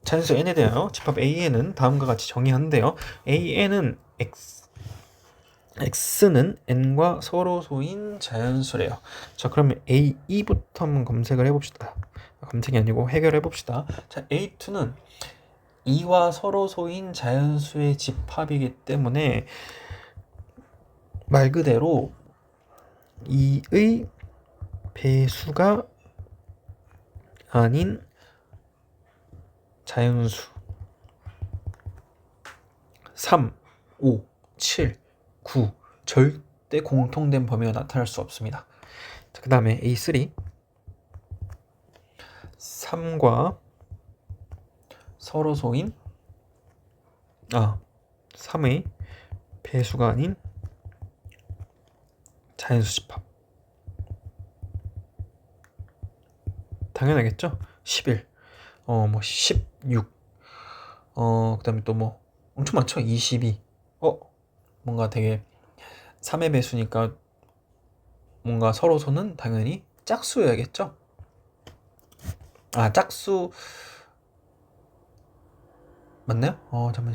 자연수 n에 대하여 집합 AN은 다음과 같이 정의하는데요. AN은 x는 n과 서로소인 자연수래요. 자, 그러면 A2부터 한번 검색을 해봅시다. 검색이 아니고 해결해 봅시다. 자, A2는 2와 서로소인 자연수의 집합이기 때문에 말 그대로 2의 배수가 아닌 자연수 3, 5, 7, 9 절대 공통된 범위가 나타날 수 없습니다. 그 다음에 A3 3과 서로소인 3의 배수가 아닌 자연수 집합 당연하겠죠? 11 16 그 다음에 또 뭐 엄청 많죠? 22 뭔가 되게 3의 배수니까 뭔가 서로소는 당연히 짝수여야겠죠? 짝수 맞나요? 잠깐만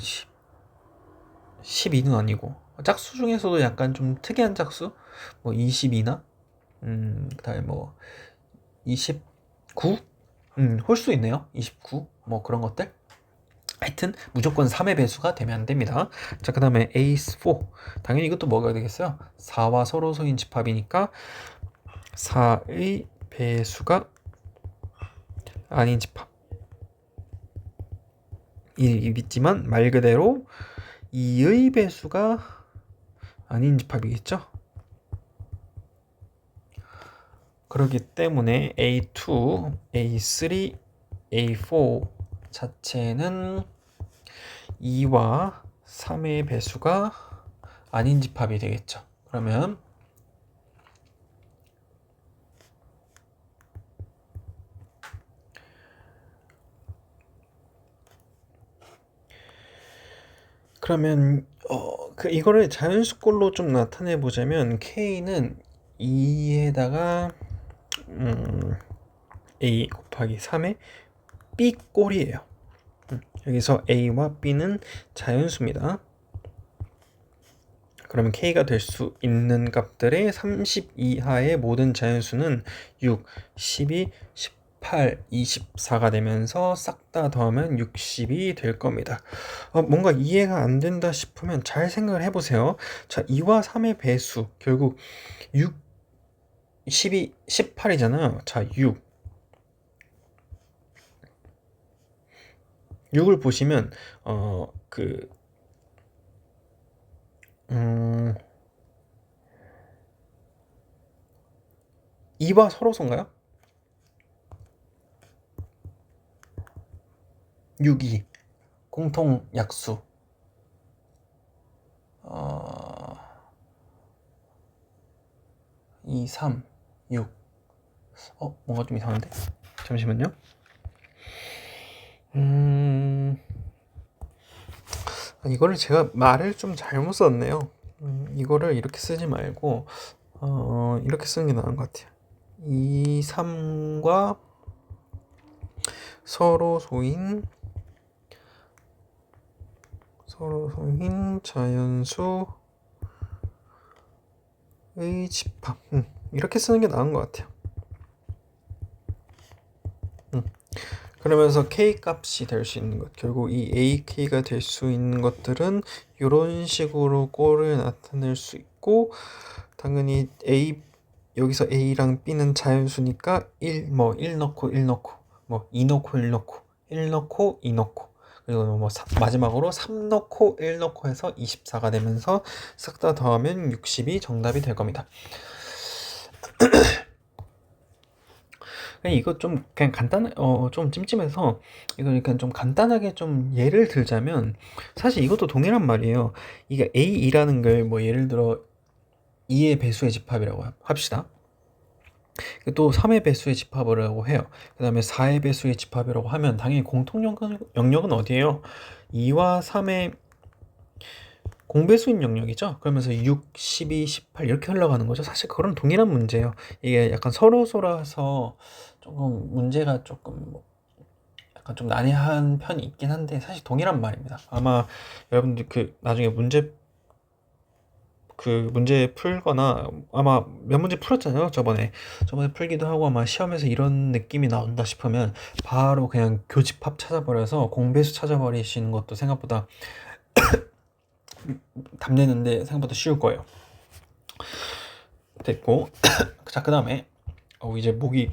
12는 아니고 짝수 중에서도 약간 좀 특이한 짝수 뭐 22나 그다음에 뭐 29 홀수 있네요. 29 뭐 그런 것들 하여튼 무조건 3의 배수가 되면 안 됩니다. 자, 그 다음에 A4 당연히 이것도 뭐가 되겠어요? 4와 서로소인 집합이니까 4의 배수가 아닌 집합 있지만 말 그대로 2의 배수가 아닌 집합이겠죠? 그렇기 때문에 A2, A3, A4 자체는 2와 3의 배수가 아닌 집합이 되겠죠. 그러면 이거를 자연수꼴로 좀 나타내 보자면 K는 2에다가 A 곱하기 3의 B꼴이에요. 여기서 A와 B는 자연수입니다. 그러면 K가 될 수 있는 값들의 30 이하의 모든 자연수는 6, 12, 18, 24가 되면서 싹 다 더하면 60이 될 겁니다. 뭔가 이해가 안 된다 싶으면 잘 생각을 해보세요. 자, 2와 3의 배수 결국 6, 12, 18이잖아요. 자, 6을 보시면 2와 서로소인가요? 6이 공통 약수 2, 3, 6 뭔가 좀 이상한데? 잠시만요. 이거를 제가 말을 좀 잘못 썼네요. 이거를 이렇게 쓰지 말고 이렇게 쓰는 게 나은 것 같아요. 2, 3과 서로소인 자연수의 집합 이렇게 쓰는 게 나은 것 같아요. 그러면서 K 값이 될 수 있는 것 결국 이 AK가 될 수 있는 것들은 이런 식으로 꼴을 나타낼 수 있고 당연히 여기서 A랑 B는 자연수니까 1 넣고 1 넣고 2 넣고 1 넣고 1 넣고 2 넣고 그리고 마지막으로 3 넣고 1 넣고 해서 24가 되면서 싹 다 더하면 60이 정답이 될 겁니다. 이거 좀 그냥 좀 찜찜해서 이거 그러니까 좀 간단하게 좀 예를 들자면 사실 이것도 동일한 말이에요. 이게 A2라는 걸 예를 들어 2의 배수의 집합이라고 합시다. 또 3의 배수의 집합이라고 해요. 그 다음에 4의 배수의 집합이라고 하면 당연히 공통 영역은 어디예요? 2와 3의 공배수인 영역이죠. 그러면서 6, 12, 18 이렇게 흘러가는 거죠. 사실 그거랑 동일한 문제예요. 이게 약간 서로소라서 조금 문제가 조금 약간 좀 난해한 편이 있긴 한데 사실 동일한 말입니다. 아마 여러분들 나중에 문제 풀거나 아마 몇 문제 풀었잖아요. 저번에 풀기도 하고 아마 시험에서 이런 느낌이 나온다 싶으면 바로 그냥 교집합 찾아버려서 공배수 찾아버리시는 것도 생각보다 답내는데 생각보다 쉬울 거예요. 됐고 자, 그 다음에 이제 목이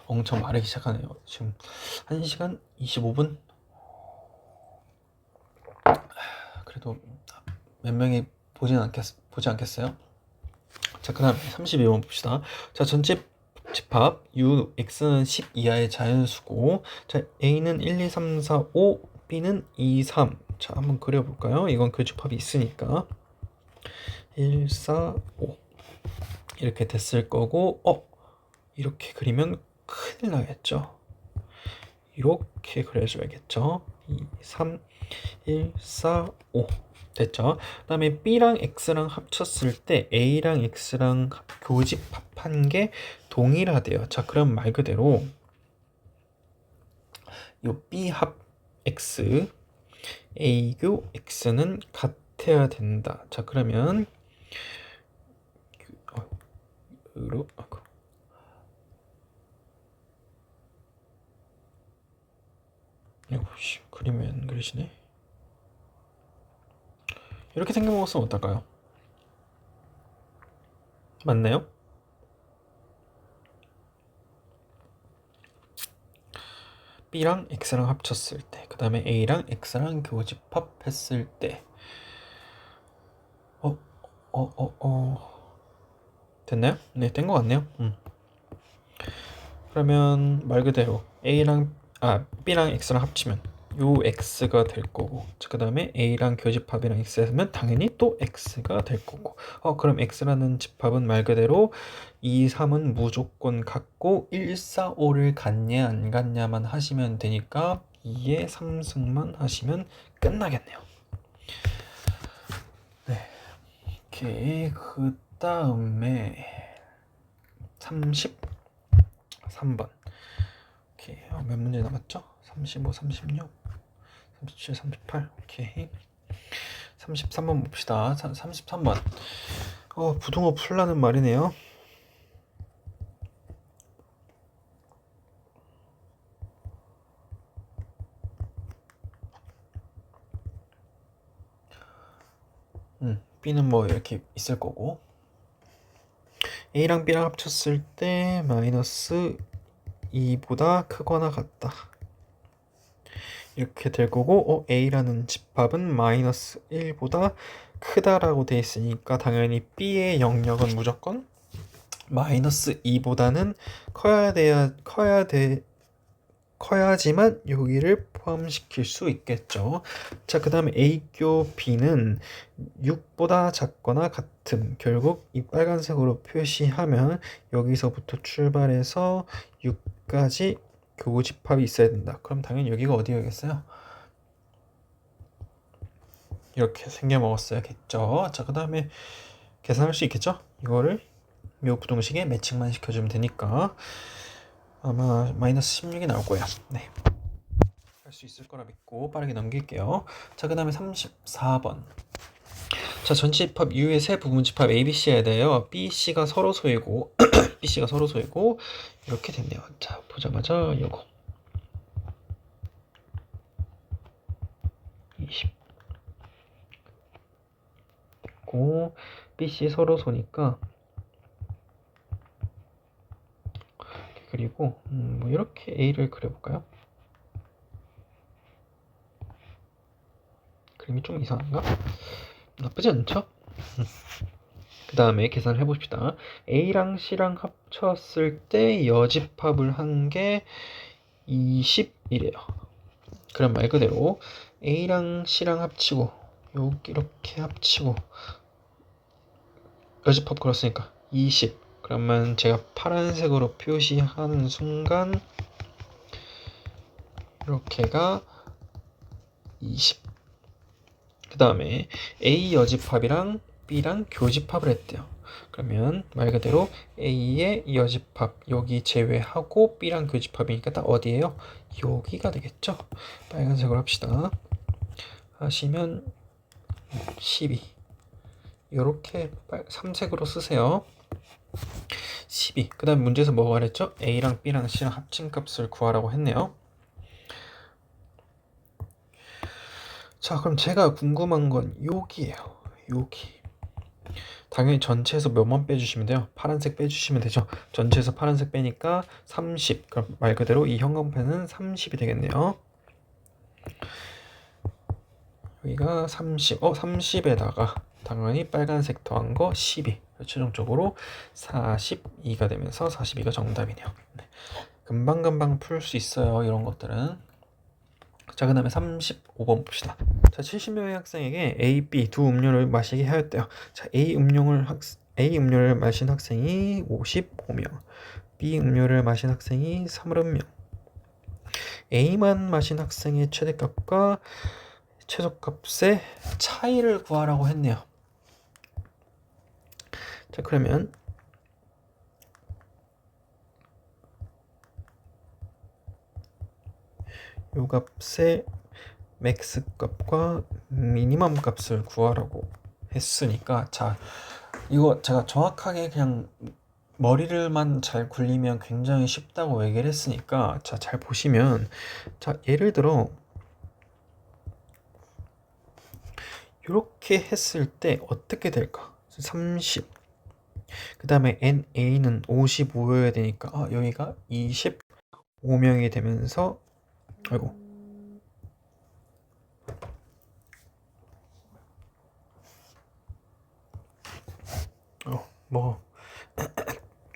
엄청 마르기 시작하네요. 지금 1시간 25분? 그래도 몇 명이 보지 않겠어요? 자, 그 다음에 32번 봅시다. 자, 전체 집합 U, X는 10 이하의 자연수고, 자, A는 1, 2, 3, 4, 5, B는 2, 3. 자, 한번 그려볼까요? 이건 교집합이 있으니까 1, 4, 5 이렇게 됐을 거고, 이렇게 그리면 큰일 나겠죠. 이렇게 그려줘야겠죠. 2, 3, 1, 4, 5 됐죠. 그 다음에 B랑 X랑 합쳤을 때 A랑 X랑 교집합한 게 동일하대요. 자, 그럼 말 그대로 이 B 합 X, A 교 X는 같아야 된다. 자, 그러면 그림이 안 그리시네. 이렇게 생겨먹었으면 어떨까요? 맞나요? B랑 X랑 합쳤을 때, 그 다음에 A랑 X랑 교집합했을 때, 됐나요? 네, 된 것 같네요. 그러면 말 그대로 B랑 X랑 합치면 요 X가 될 거고, 그 다음에 A랑 교집합이랑 X 하면 당연히 또 X가 될 거고, 그럼 X라는 집합은 말 그대로 2, 3은 무조건 같고 1, 4, 5를 같냐 안 같냐만 하시면 되니까 2의 3승만 하시면 끝나겠네요. 네, 오케이. 그 다음에 33번. 오케이. 몇 문제 남았죠? 35, 36, 37, 38. 오케이. 33번 봅시다. 33번. 부등호 풀라는 말이네요. B는 뭐 이렇게 있을 거고, A랑 B랑 합쳤을 때 마이너스 2보다 크거나 같다. 이렇게 될 거고, A라는 집합은 마이너스 1보다 크다라고 돼 있으니까 당연히 B의 영역은 무조건 마이너스 2보다는 커야지만 여기를 포함시킬 수 있겠죠. 자, 그 다음에 A교 B는 6보다 작거나 같음. 결국 이 빨간색으로 표시하면 여기서부터 출발해서 6까지 교집합이 있어야 된다. 그럼 당연히 여기가 어디겠어요? 이렇게 생겨먹었어야겠죠. 자, 그 다음에 계산할 수 있겠죠? 이거를 묘 부등식에 매칭만 시켜주면 되니까 아마 마이너스 16이 나올 거예요. 네, 할 수 있을 거라 믿고 빠르게 넘길게요. 자, 그 다음에 34번. 자, 전치집합 U의 세 부분집합 ABC에 대해요. BC가 서로 소이고 BC가 서로 소이고 이렇게 됐네요. 자, 보자마자 요거 20 됐고, BC 서로 소니까 그리고 뭐 이렇게 A를 그려볼까요? 그림이 좀 이상한가? 나쁘지 않죠? 그 다음에 계산을 해봅시다. A랑 C랑 합쳤을 때 여집합을 한 게 20이래요. 그럼 말 그대로 A랑 C랑 합치고 여기 이렇게 합치고 여집합 걸었으니까 20. 그러면 제가 파란색으로 표시하는 순간 이렇게가 20. 그 다음에 A 여집합이랑 B랑 교집합을 했대요. 그러면 말 그대로 A의 여집합 여기 제외하고 B랑 교집합이니까 딱 어디예요? 여기가 되겠죠? 빨간색으로 합시다. 하시면 12 이렇게 삼색으로 쓰세요. 12. 그 다음 문제에서 뭐가 그랬죠? A랑 B랑 C랑 합친 값을 구하라고 했네요. 자, 그럼 제가 궁금한 건 여기예요. 여기. 당연히 전체에서 몇만 빼주시면 돼요. 파란색 빼주시면 되죠. 전체에서 파란색 빼니까 30. 그럼 말 그대로 이 형광펜은 30이 되겠네요. 여기가 30. 30에다가 당연히 빨간색 더한 거 12. 최종적으로 42가 되면서 42가 정답이네요. 네. 금방금방 풀 수 있어요. 이런 것들은. 자, 그 다음에 35번 봅시다. 자, 70명의 학생에게 A, B 두 음료를 마시게 하였대요. 자, A 음료를 마신 학생이 55명, B 음료를 마신 학생이 30명. A만 마신 학생의 최대값과 최소값의 차이를 구하라고 했네요. 자, 그러면 요 값의 맥스 값과 미니멈 값을 구하라고 했으니까, 자, 이거 제가 정확하게 그냥 머리를만 잘 굴리면 굉장히 쉽다고 얘기를 했으니까, 자, 잘 보시면, 자, 예를 들어 이렇게 했을 때 어떻게 될까? 30. 그 다음에 NA는 55여야 되니까 여기가 25명이 되면서, 아이고, 뭐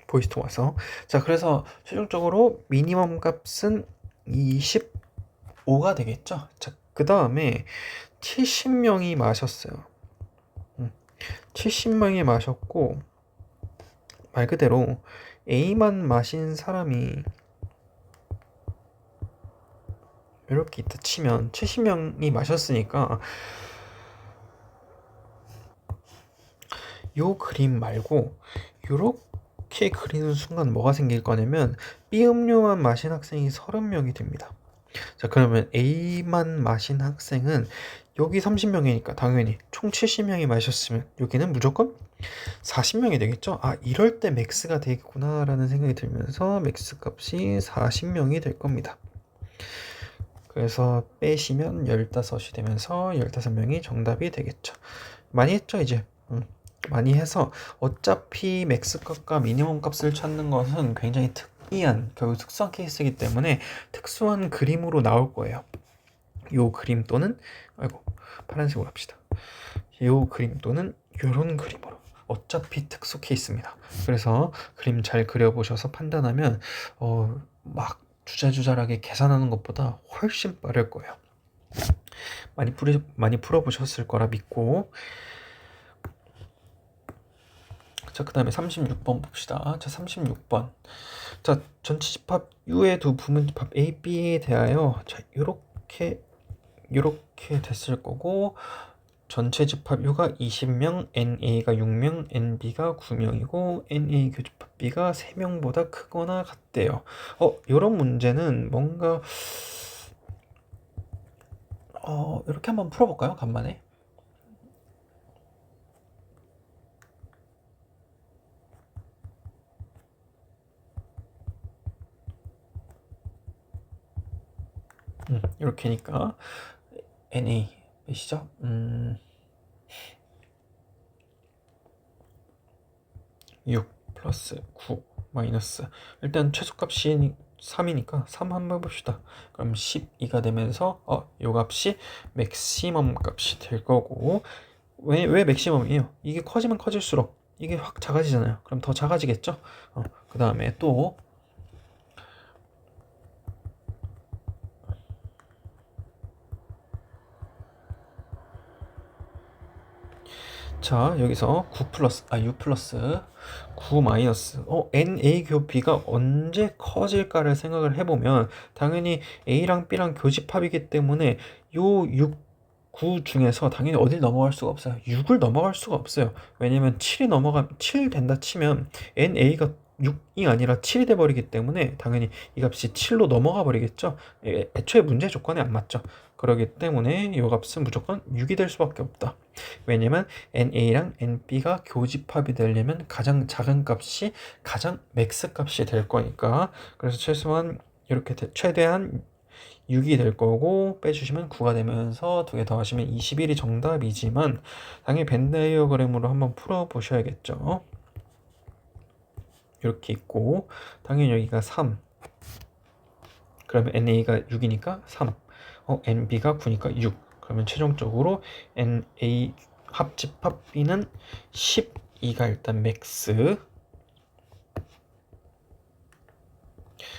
보이스통 와서. 자, 그래서 최종적으로 미니멈 값은 25가 되겠죠. 자, 그 다음에 70명이 마셨어요. 70명이 마셨고, 말 그대로 A만 마신 사람이 이렇게 있다 치면 70명이 마셨으니까 요 그림 말고 요렇게 그리는 순간 뭐가 생길 거냐면 B 음료만 마신 학생이 30명이 됩니다. 자, 그러면 A만 마신 학생은 여기 30명이니까 당연히 총 70명이 마셨으면 여기는 무조건 40명이 되겠죠? 이럴 때 맥스가 되겠구나 라는 생각이 들면서 맥스 값이 40명이 될 겁니다. 그래서 빼시면 15이 되면서 15명이 정답이 되겠죠. 많이 했죠, 이제. 많이 해서 어차피 맥스 값과 미니멈 값을 찾는 것은 굉장히 특이한, 결국 특수한 케이스이기 때문에 특수한 그림으로 나올 거예요. 요 그림 또는, 아이고, 파란색으로 합시다. 요 그림 또는 요런 그림으로. 어차피 특수 케이스입니다. 그래서 그림 잘 그려보셔서 판단하면 막 주잘주잘하게 계산하는 것보다 훨씬 빠를 거예요. 많이 풀어보셨을 거라 믿고. 자, 그 다음에 36번 봅시다. 자, 36번. 자, 전체 집합 U의 두 부문집합 A, B에 대하여, 자, 요렇게 됐을 거고, 전체 집합 U가 20명, NA가 6명, NB가 9명이고, NA 교집합 B가 3명보다 크거나 같대요. 요런 문제는 뭔가, 이렇게 한번 풀어볼까요? 간만에. 이렇게니까 NA 몇이죠? 6 플러스 9 마이너스, 일단 최소값이 3이니까 3 한번 해봅시다. 그럼 12가 되면서 요 값이 맥시멈 값이 될 거고, 왜 맥시멈이에요? 이게 커지면 커질수록 이게 확 작아지잖아요. 그럼 더 작아지겠죠? 그 다음에 또, 자, 여기서 9 플러스, 6 플러스 9 마이너스, NA 교 B가 언제 커질까를 생각을 해보면, 당연히 A랑 B랑 교집합이기 때문에 요 6, 9 중에서 당연히 어딜 넘어갈 수가 없어요. 6을 넘어갈 수가 없어요. 왜냐면 7 된다 치면 NA가 6이 아니라 7이 돼 버리기 때문에 당연히 이 값이 7로 넘어가 버리겠죠. 애초에 문제 조건에 안 맞죠. 그렇기 때문에 이 값은 무조건 6이 될 수밖에 없다. 왜냐면 NA랑 NB가 교집합이 되려면 가장 작은 값이 가장 맥스 값이 될 거니까. 그래서 최소한 이렇게 최대한 6이 될 거고 빼주시면 9가 되면서 두 개 더하시면 21이 정답이지만 당연히 벤 다이어그램으로 한번 풀어 보셔야겠죠. 이렇게 있고 당연히 여기가 3, 그러면 NA가 6이니까 3, NB가 9니까 6, 그러면 최종적으로 NA 합집합 B는 12가 일단 맥스.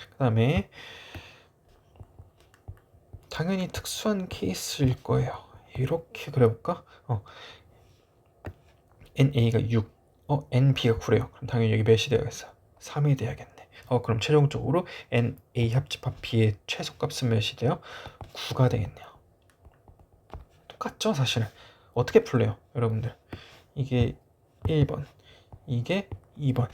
그 다음에 당연히 특수한 케이스일 거예요. 이렇게 그려볼까? NA가 6, NB가 9래요. 그럼 당연히 여기 몇이 되어야겠어? 3이 돼야겠네. 그럼 최종적으로 NA 합집합 B의 최소값은 몇이 돼요? 9가 되겠네요. 똑같죠, 사실은. 어떻게 풀래요, 여러분들? 이게 1번, 이게 2번.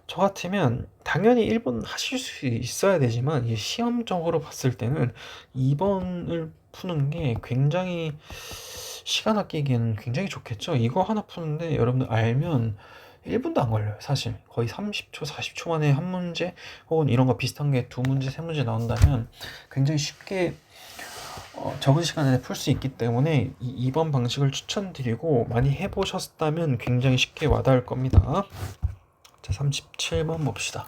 저 같으면 당연히 1번 하실 수 있어야 되지만 이 시험적으로 봤을 때는 2번을 푸는 게 굉장히 시간 아끼기에는 굉장히 좋겠죠. 이거 하나 푸는데 여러분들 알면 1분도 안 걸려요. 사실 거의 30초, 40초 만에 한 문제 혹은 이런 거 비슷한 게 두 문제, 세 문제 나온다면 굉장히 쉽게 적은 시간 안에 풀 수 있기 때문에 이 2번 방식을 추천드리고 많이 해보셨다면 굉장히 쉽게 와닿을 겁니다. 자, 37번 봅시다.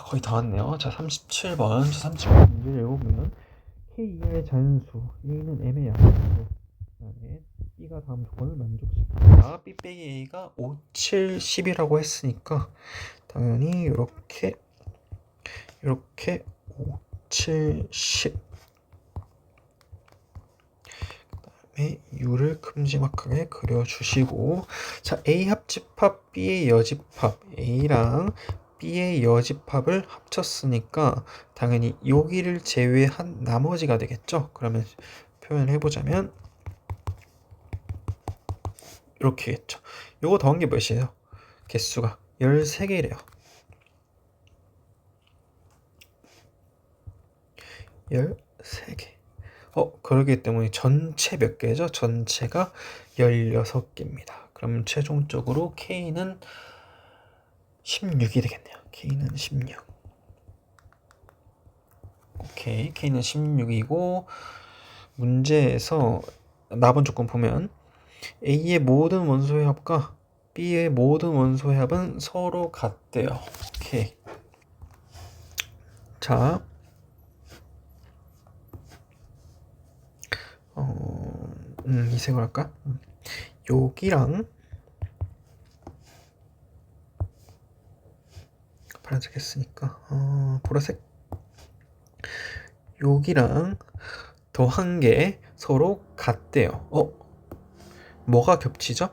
거의 다 왔네요. 자, 37번. 자, 37번 문제를 읽어보면 K 이하의 자연수 A는 M의 양수, 그다음에 B가 다음 조건을 만족시킨다. B 빼기 A가 5, 7, 10이라고 했으니까 당연히 이렇게 5, 7, 10 그다음에 U를 큼지막하게 그려주시고, 자, A 합집합 B의 여집합, A랑 B의 여집합을 합쳤으니까 당연히 여기를 제외한 나머지가 되겠죠. 그러면 표현을 해보자면 이렇게겠죠. 요거 더한 게 몇이에요? 개수가 13개래요. 13개. 그러기 때문에 전체 몇 개죠? 전체가 16개입니다. 그럼 최종적으로 K는 16이 되겠네요. K는 16. 오케이. K는 16이고, 문제에서 나번 조건 보면 A의 모든 원소의 합과 B의 모든 원소의 합은 서로 같대요. 오케이. 자, 이 색을 할까? 여기랑 파란색 했으니까 보라색. 여기랑 더한 게 서로 같대요. 뭐가 겹치죠?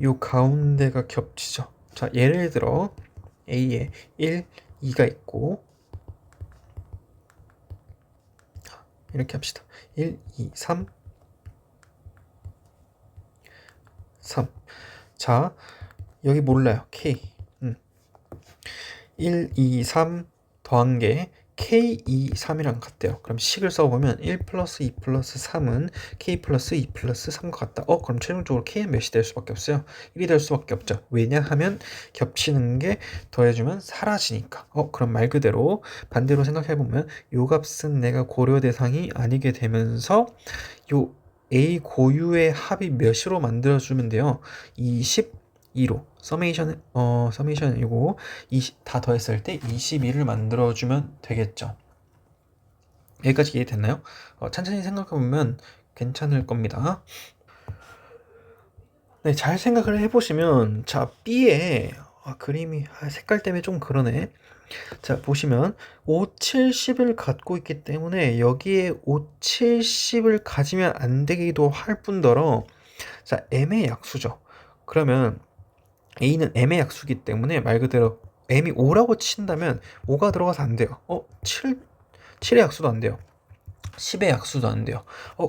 요 가운데가 겹치죠. 자, 예를 들어 A에 1, 2가 있고, 이렇게 합시다. 1, 2, 3, 3. 자, 여기 몰라요. K. 1, 2, 3 더한 게 K, 2, 3이랑 같대요. 그럼 식을 써보면 1 플러스 2 플러스 3은 K 플러스 2 플러스 3과 같다. 그럼 최종적으로 K는 몇이 될 수밖에 없어요? 1이 될 수밖에 없죠. 왜냐하면 겹치는 게 더해주면 사라지니까. 그럼 말 그대로 반대로 생각해보면 요 값은 내가 고려 대상이 아니게 되면서 요 A 고유의 합이 몇으로 만들어주면 돼요? 22로. 서메이션이고 20, 다 더했을 때 22를 만들어주면 되겠죠. 여기까지 이해됐나요? 천천히 생각해보면 괜찮을 겁니다. 네, 잘 생각을 해보시면, 자, B의 그림이 색깔 때문에 좀 그러네. 자, 보시면 5, 7, 10을 갖고 있기 때문에 여기에 5, 7, 10을 가지면 안 되기도 할 뿐더러, 자, M의 약수죠. 그러면 A는 M의 약수기 때문에 말 그대로 M이 5라고 친다면 5가 들어가서 안 돼요. 7의 약수도 안 돼요. 10의 약수도 안 돼요.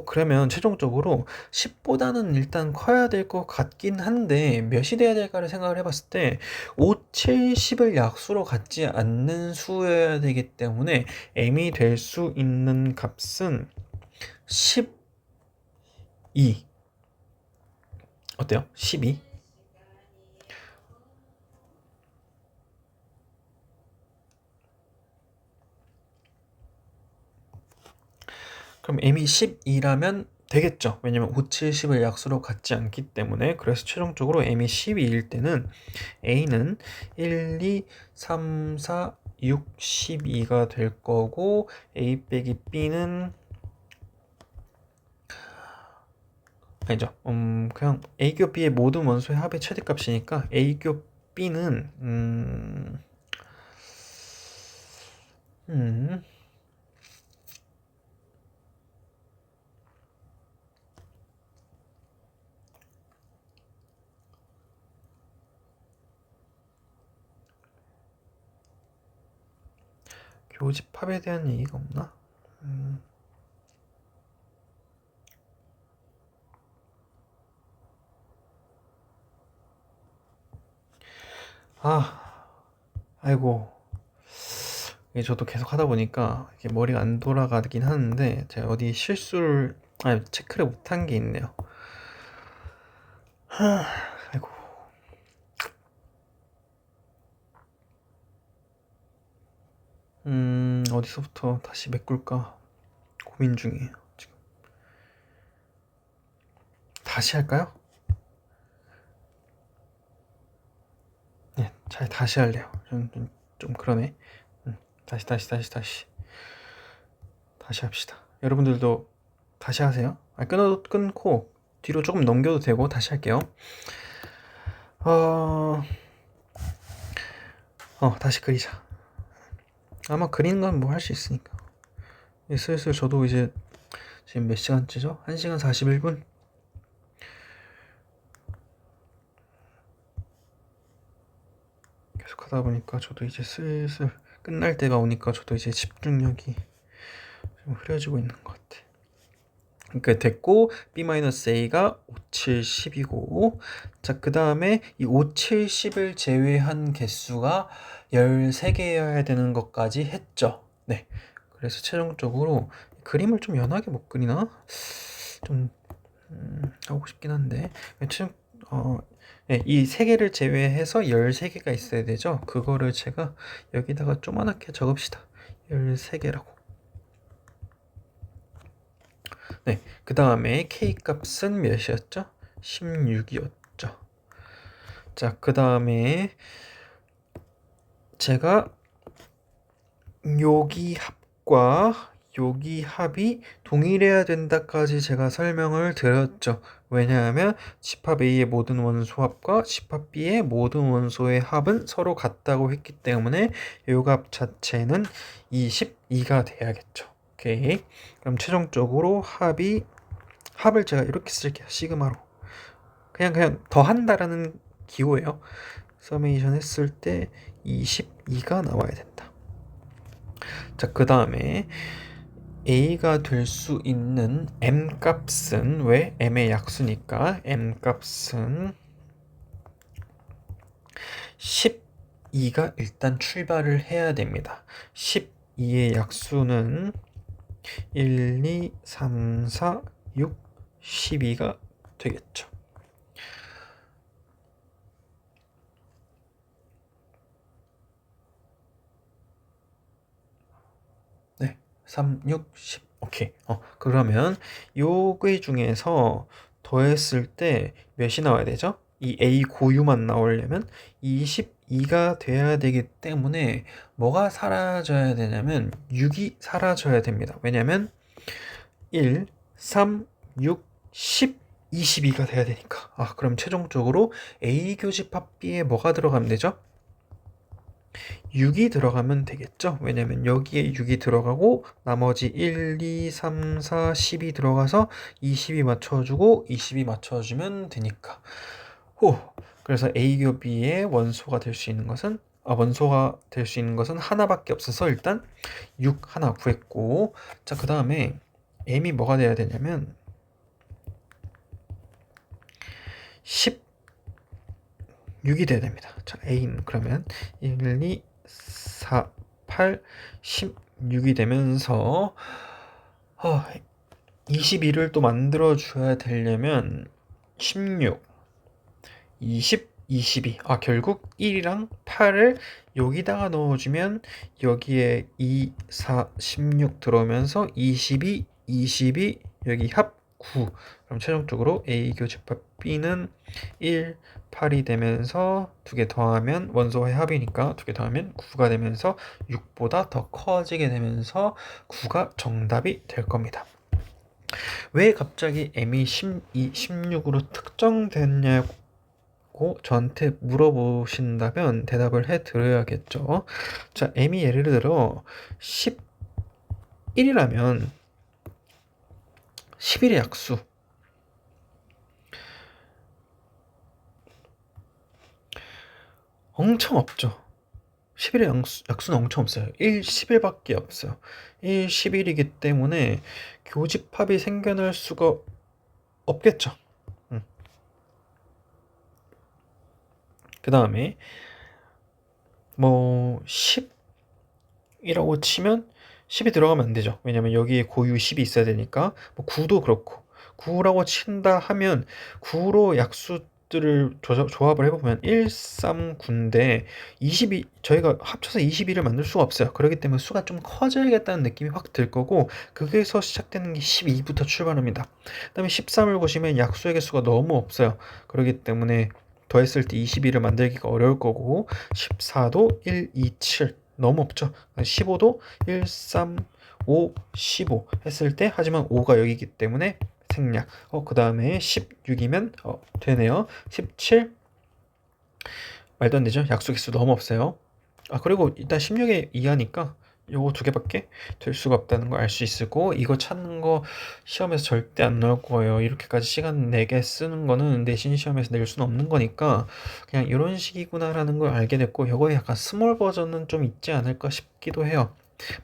그러면 최종적으로 10보다는 일단 커야 될 것 같긴 한데 몇이 돼야 될까를 생각을 해봤을 때 5, 7, 10을 약수로 갖지 않는 수여야 되기 때문에 m이 될 수 있는 값은 12. 어때요? 12? 그럼 m이 12라면 되겠죠. 왜냐면 5, 7, 10을 약수로 갖지 않기 때문에. 그래서 최종적으로 m이 12일 때는 a는 1, 2, 3, 4, 6, 12가 될 거고 a 빼기 b는 아니죠. 그냥 a 교 b의 모든 원소의 합의 최대값이니까 a 교 b는 교집합에 대한 얘기가 없나? 아이고. 이게 저도 계속 하다 보니까 이게 머리가 안 돌아가긴 하는데 제가 어디 실수를 체크를 못한 게 있네요. 아이고. 어디서부터 다시 메꿀까 고민 중이에요 지금. 다시 할까요? 네, 잘 다시 할래요. 좀 그러네. 다시 합시다. 여러분들도 다시 하세요. 끊고 뒤로 조금 넘겨도 되고 다시 할게요. 다시 그리자. 아마 그리는 건 뭐 할 수 있으니까. 슬슬 저도 이제 지금 몇 시간째죠? 1시간 41분? 계속 하다 보니까 저도 이제 슬슬 끝날 때가 오니까 저도 이제 집중력이 좀 흐려지고 있는 것 같아. 그러니까 됐고 B-A가 5, 7, 10이고 자, 그 다음에 이 5, 7, 10을 제외한 개수가 13개여야 되는 것까지 했죠. 네. 그래서 최종적으로 그림을 좀 연하게 못 그리나? 좀 하고 싶긴 한데 네, 이 3개를 제외해서 13개가 있어야 되죠. 그거를 제가 여기다가 조그맣게 적읍시다. 13개라고. 네, 그 다음에 K값은 몇이었죠? 16이었죠. 자, 그 다음에 제가 여기 합과 여기 합이 동일해야 된다까지 제가 설명을 드렸죠. 왜냐하면 집합 A의 모든 원소 합과 집합 B의 모든 원소의 합은 서로 같다고 했기 때문에 이 값 자체는 22가 돼야겠죠. 오케이. 그럼 최종적으로 합을 제가 이렇게 쓸게요. 시그마로. 그냥 더한다라는 기호예요. 서메이션 했을 때 22가 나와야 된다. 자, 그 다음에 A가 될 수 있는 M값은 왜? M의 약수니까 M값은 12가 일단 출발을 해야 됩니다. 12의 약수는 1, 2, 3, 4, 6, 12가 되겠죠. 네, 3, 6, 10. 오케이. 그러면 요거 중에서 더했을 때 몇이 나와야 되죠? 이 A 고유만 나오려면 22가 돼야 되기 때문에 뭐가 사라져야 되냐면 6이 사라져야 됩니다. 왜냐면 1, 3, 6, 10, 22가 돼야 되니까. 그럼 최종적으로 A 교집합 B에 뭐가 들어가면 되죠? 6이 들어가면 되겠죠. 왜냐면 여기에 6이 들어가고 나머지 1, 2, 3, 4, 10이 들어가서 20이 맞춰주고 20이 맞춰주면 되니까. 그래서 A 교 B의 원소가 될 수 있는 것은 하나밖에 없어서 일단 6 하나 구했고 자, 그 다음에 m이 뭐가 돼야 되냐면 16이 돼야 됩니다. 자, a는 그러면 1, 2, 4, 8, 16이 되면서 22를 또 만들어 줘야 되려면 16, 20, 22. 결국 1이랑 8을 여기다가 넣어주면 여기에 2, 4, 16 들어오면서 22, 22, 여기 합 9. 그럼 최종적으로 A 교집합 B는 1, 8이 되면서 두 개 더하면 원소의 합이니까 두 개 더하면 9가 되면서 6보다 더 커지게 되면서 9가 정답이 될 겁니다. 왜 갑자기 M이 12, 16으로 특정됐냐고 저한테 물어보신다면 대답을 해드려야겠죠. 자, M이 예를 들어 11이라면 11의 약수 엄청 없죠. 11의 약수는 엄청 없어요. 1, 11밖에 없어요. 1, 11이기 때문에 교집합이 생겨날 수가 없겠죠. 그 다음에 뭐 10이라고 치면 10이 들어가면 안 되죠. 왜냐면 여기에 고유 10이 있어야 되니까. 뭐 9도 그렇고 9라고 친다 하면 9로 약수들을 조합을 해보면 1, 3, 9인데 22 저희가 합쳐서 22를 만들 수가 없어요. 그렇기 때문에 수가 좀 커져야겠다는 느낌이 확 들 거고 그게서 시작되는 게 12부터 출발합니다. 그 다음에 13을 보시면 약수의 개수가 너무 없어요. 그렇기 때문에 더했을 때 22를 만들기가 어려울 거고 14도 1, 2, 7 너무 없죠. 15도 1, 3, 5, 15 했을 때 하지만 5가 여기기 때문에 생략. 그 다음에 16이면 되네요. 17 말도 안 되죠. 약수 개수 너무 없어요. 그리고 일단 16에 이하니까 요거 두 개밖에 될 수가 없다는 걸 알 수 있고 이거 찾는 거 시험에서 절대 안 나올 거예요. 이렇게까지 시간 내게 쓰는 거는 내신 시험에서 낼 수는 없는 거니까 그냥 이런 식이구나라는 걸 알게 됐고 요거에 약간 스몰 버전은 좀 있지 않을까 싶기도 해요.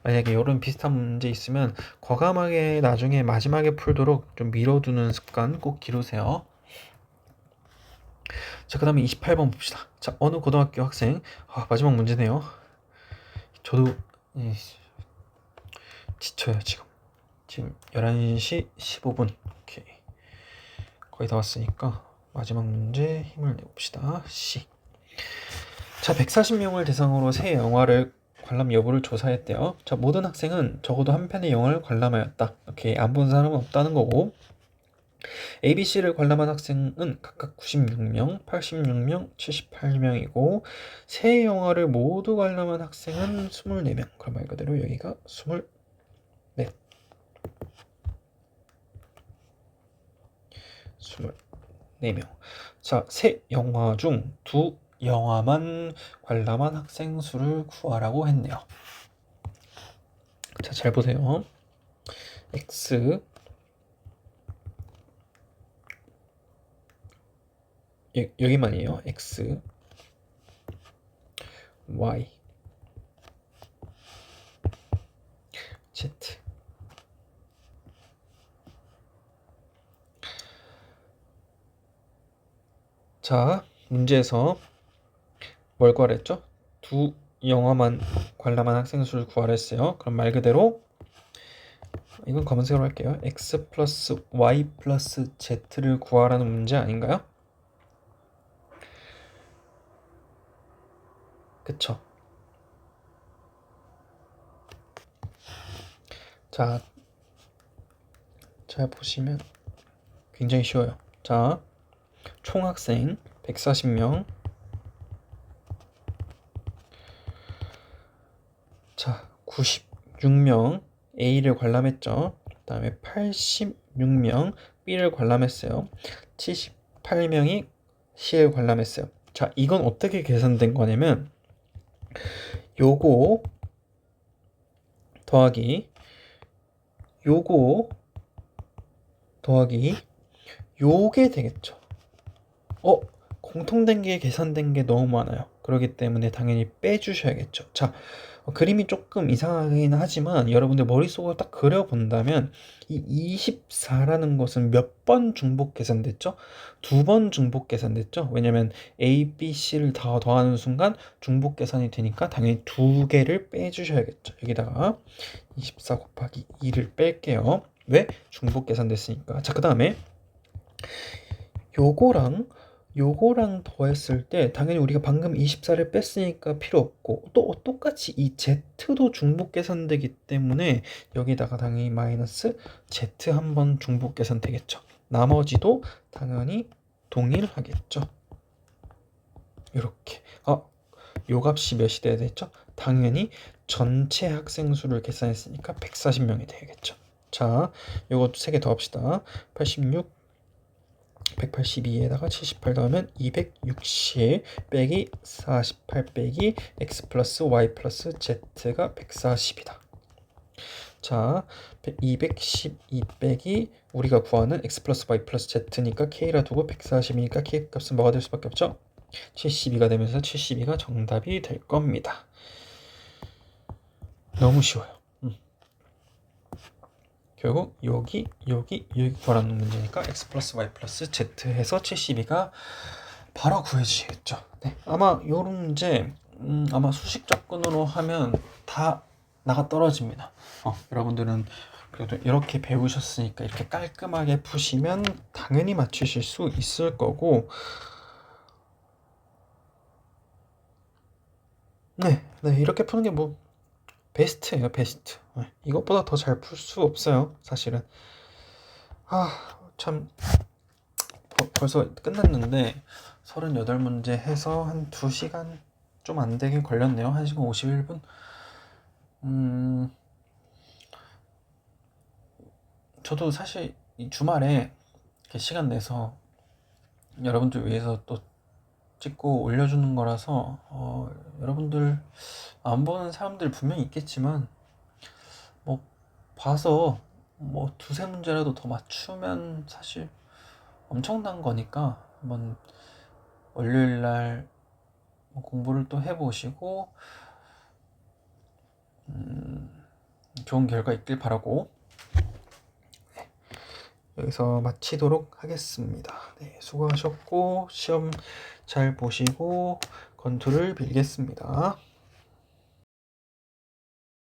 만약에 이런 비슷한 문제 있으면 과감하게 나중에 마지막에 풀도록 좀 미뤄두는 습관 꼭 기르세요. 자, 그 다음에 28번 봅시다. 자, 어느 고등학교 학생 마지막 문제네요. 저도 지쳐요. 지금 11시 15분 오케이. 거의 다 왔으니까 마지막 문제 힘을 내봅시다. C. 자, 140명을 대상으로 새 영화를 관람 여부를 조사했대요. 자, 모든 학생은 적어도 한 편의 영화를 관람하였다. 오케이, 안 본 사람은 없다는 거고 ABC를 관람한 학생은 각각 96명, 86명, 78명이고 새 영화를 모두 관람한 학생은 24명. 그럼 말 그대로 여기가 24. 24명. 자, 새 영화 중 두 영화만 관람한 학생 수를 구하라고 했네요. 자, 잘 보세요. X 여기만이에요. X Y Z. 자, 문제에서 뭘 구하랬죠? 두 영화만 관람한 학생 수를 구하랬어요. 그럼 말 그대로 이건 검은색으로 할게요. X 플러스 Y 플러스 Z를 구하라는 문제 아닌가요? 그쵸? 자, 잘 보시면 굉장히 쉬워요. 자, 총 학생 140명. 자, 96명 A를 관람했죠. 그 다음에 86명 B를 관람했어요. 78명이 C를 관람했어요. 자, 이건 어떻게 계산된 거냐면 요거 더하기 요거 더하기 요게 되겠죠. 공통된 게 계산된 게 너무 많아요. 그렇기 때문에 당연히 빼주셔야겠죠. 자, 그림이 조금 이상하긴 하지만 여러분들 머릿속으로 딱 그려본다면 이 24라는 것은 몇 번 중복 계산됐죠? 두 번 중복 계산됐죠? 왜냐면 A, B, C를 다 더하는 순간 중복 계산이 되니까 당연히 두 개를 빼주셔야겠죠. 여기다가 24 곱하기 2를 뺄게요. 왜? 중복 계산됐으니까. 자, 그 다음에 요거랑 더했을 때 당연히 우리가 방금 24를 뺐으니까 필요 없고 또 똑같이 이 z도 중복 계산되기 때문에 여기다가 당연히 마이너스 z 한 번 중복 계산되겠죠. 나머지도 당연히 동일하겠죠. 이렇게 요 값이 몇이 돼야 되죠? 당연히 전체 학생 수를 계산했으니까 140명이 되겠죠. 자, 요것도 3개 더 합시다. 86 182에다가 78 더하면 260 빼기 48 빼기 x 플러스 y 플러스 z가 140이다. 자, 212 빼기 우리가 구하는 x 플러스 y 플러스 z니까 k라 두고 140이니까 k 값은 뭐가 될 수밖에 없죠? 72가 되면서 72가 정답이 될 겁니다. 너무 쉬워요. 결국 여기 구하라는 문제니까 x 플러스 y 플러스 z 해서 72가 바로 구해지겠죠. 네, 아마 요런 문제 아마 수식 접근으로 하면 다 나가 떨어집니다. 여러분들은 그래도 이렇게 배우셨으니까 이렇게 깔끔하게 푸시면 당연히 맞추실 수 있을 거고 네, 이렇게 푸는 게 뭐 베스트예요, 베스트. 네, 이것보다 더 잘 풀 수 없어요, 사실은. 참 벌써 끝났는데 38문제 해서 한 2시간 좀 안 되게 걸렸네요. 1시간 51분. 저도 사실 이 주말에 이렇게 시간 내서 여러분들 위해서 또 찍고 올려주는 거라서 여러분들 안 보는 사람들 분명히 있겠지만 뭐 봐서 뭐 2-3문제라도 더 맞추면 사실 엄청난 거니까 한번 월요일날 공부를 또 해보시고 좋은 결과 있길 바라고 여기서 마치도록 하겠습니다. 네, 수고하셨고 시험 잘 보시고 건투를 빌겠습니다.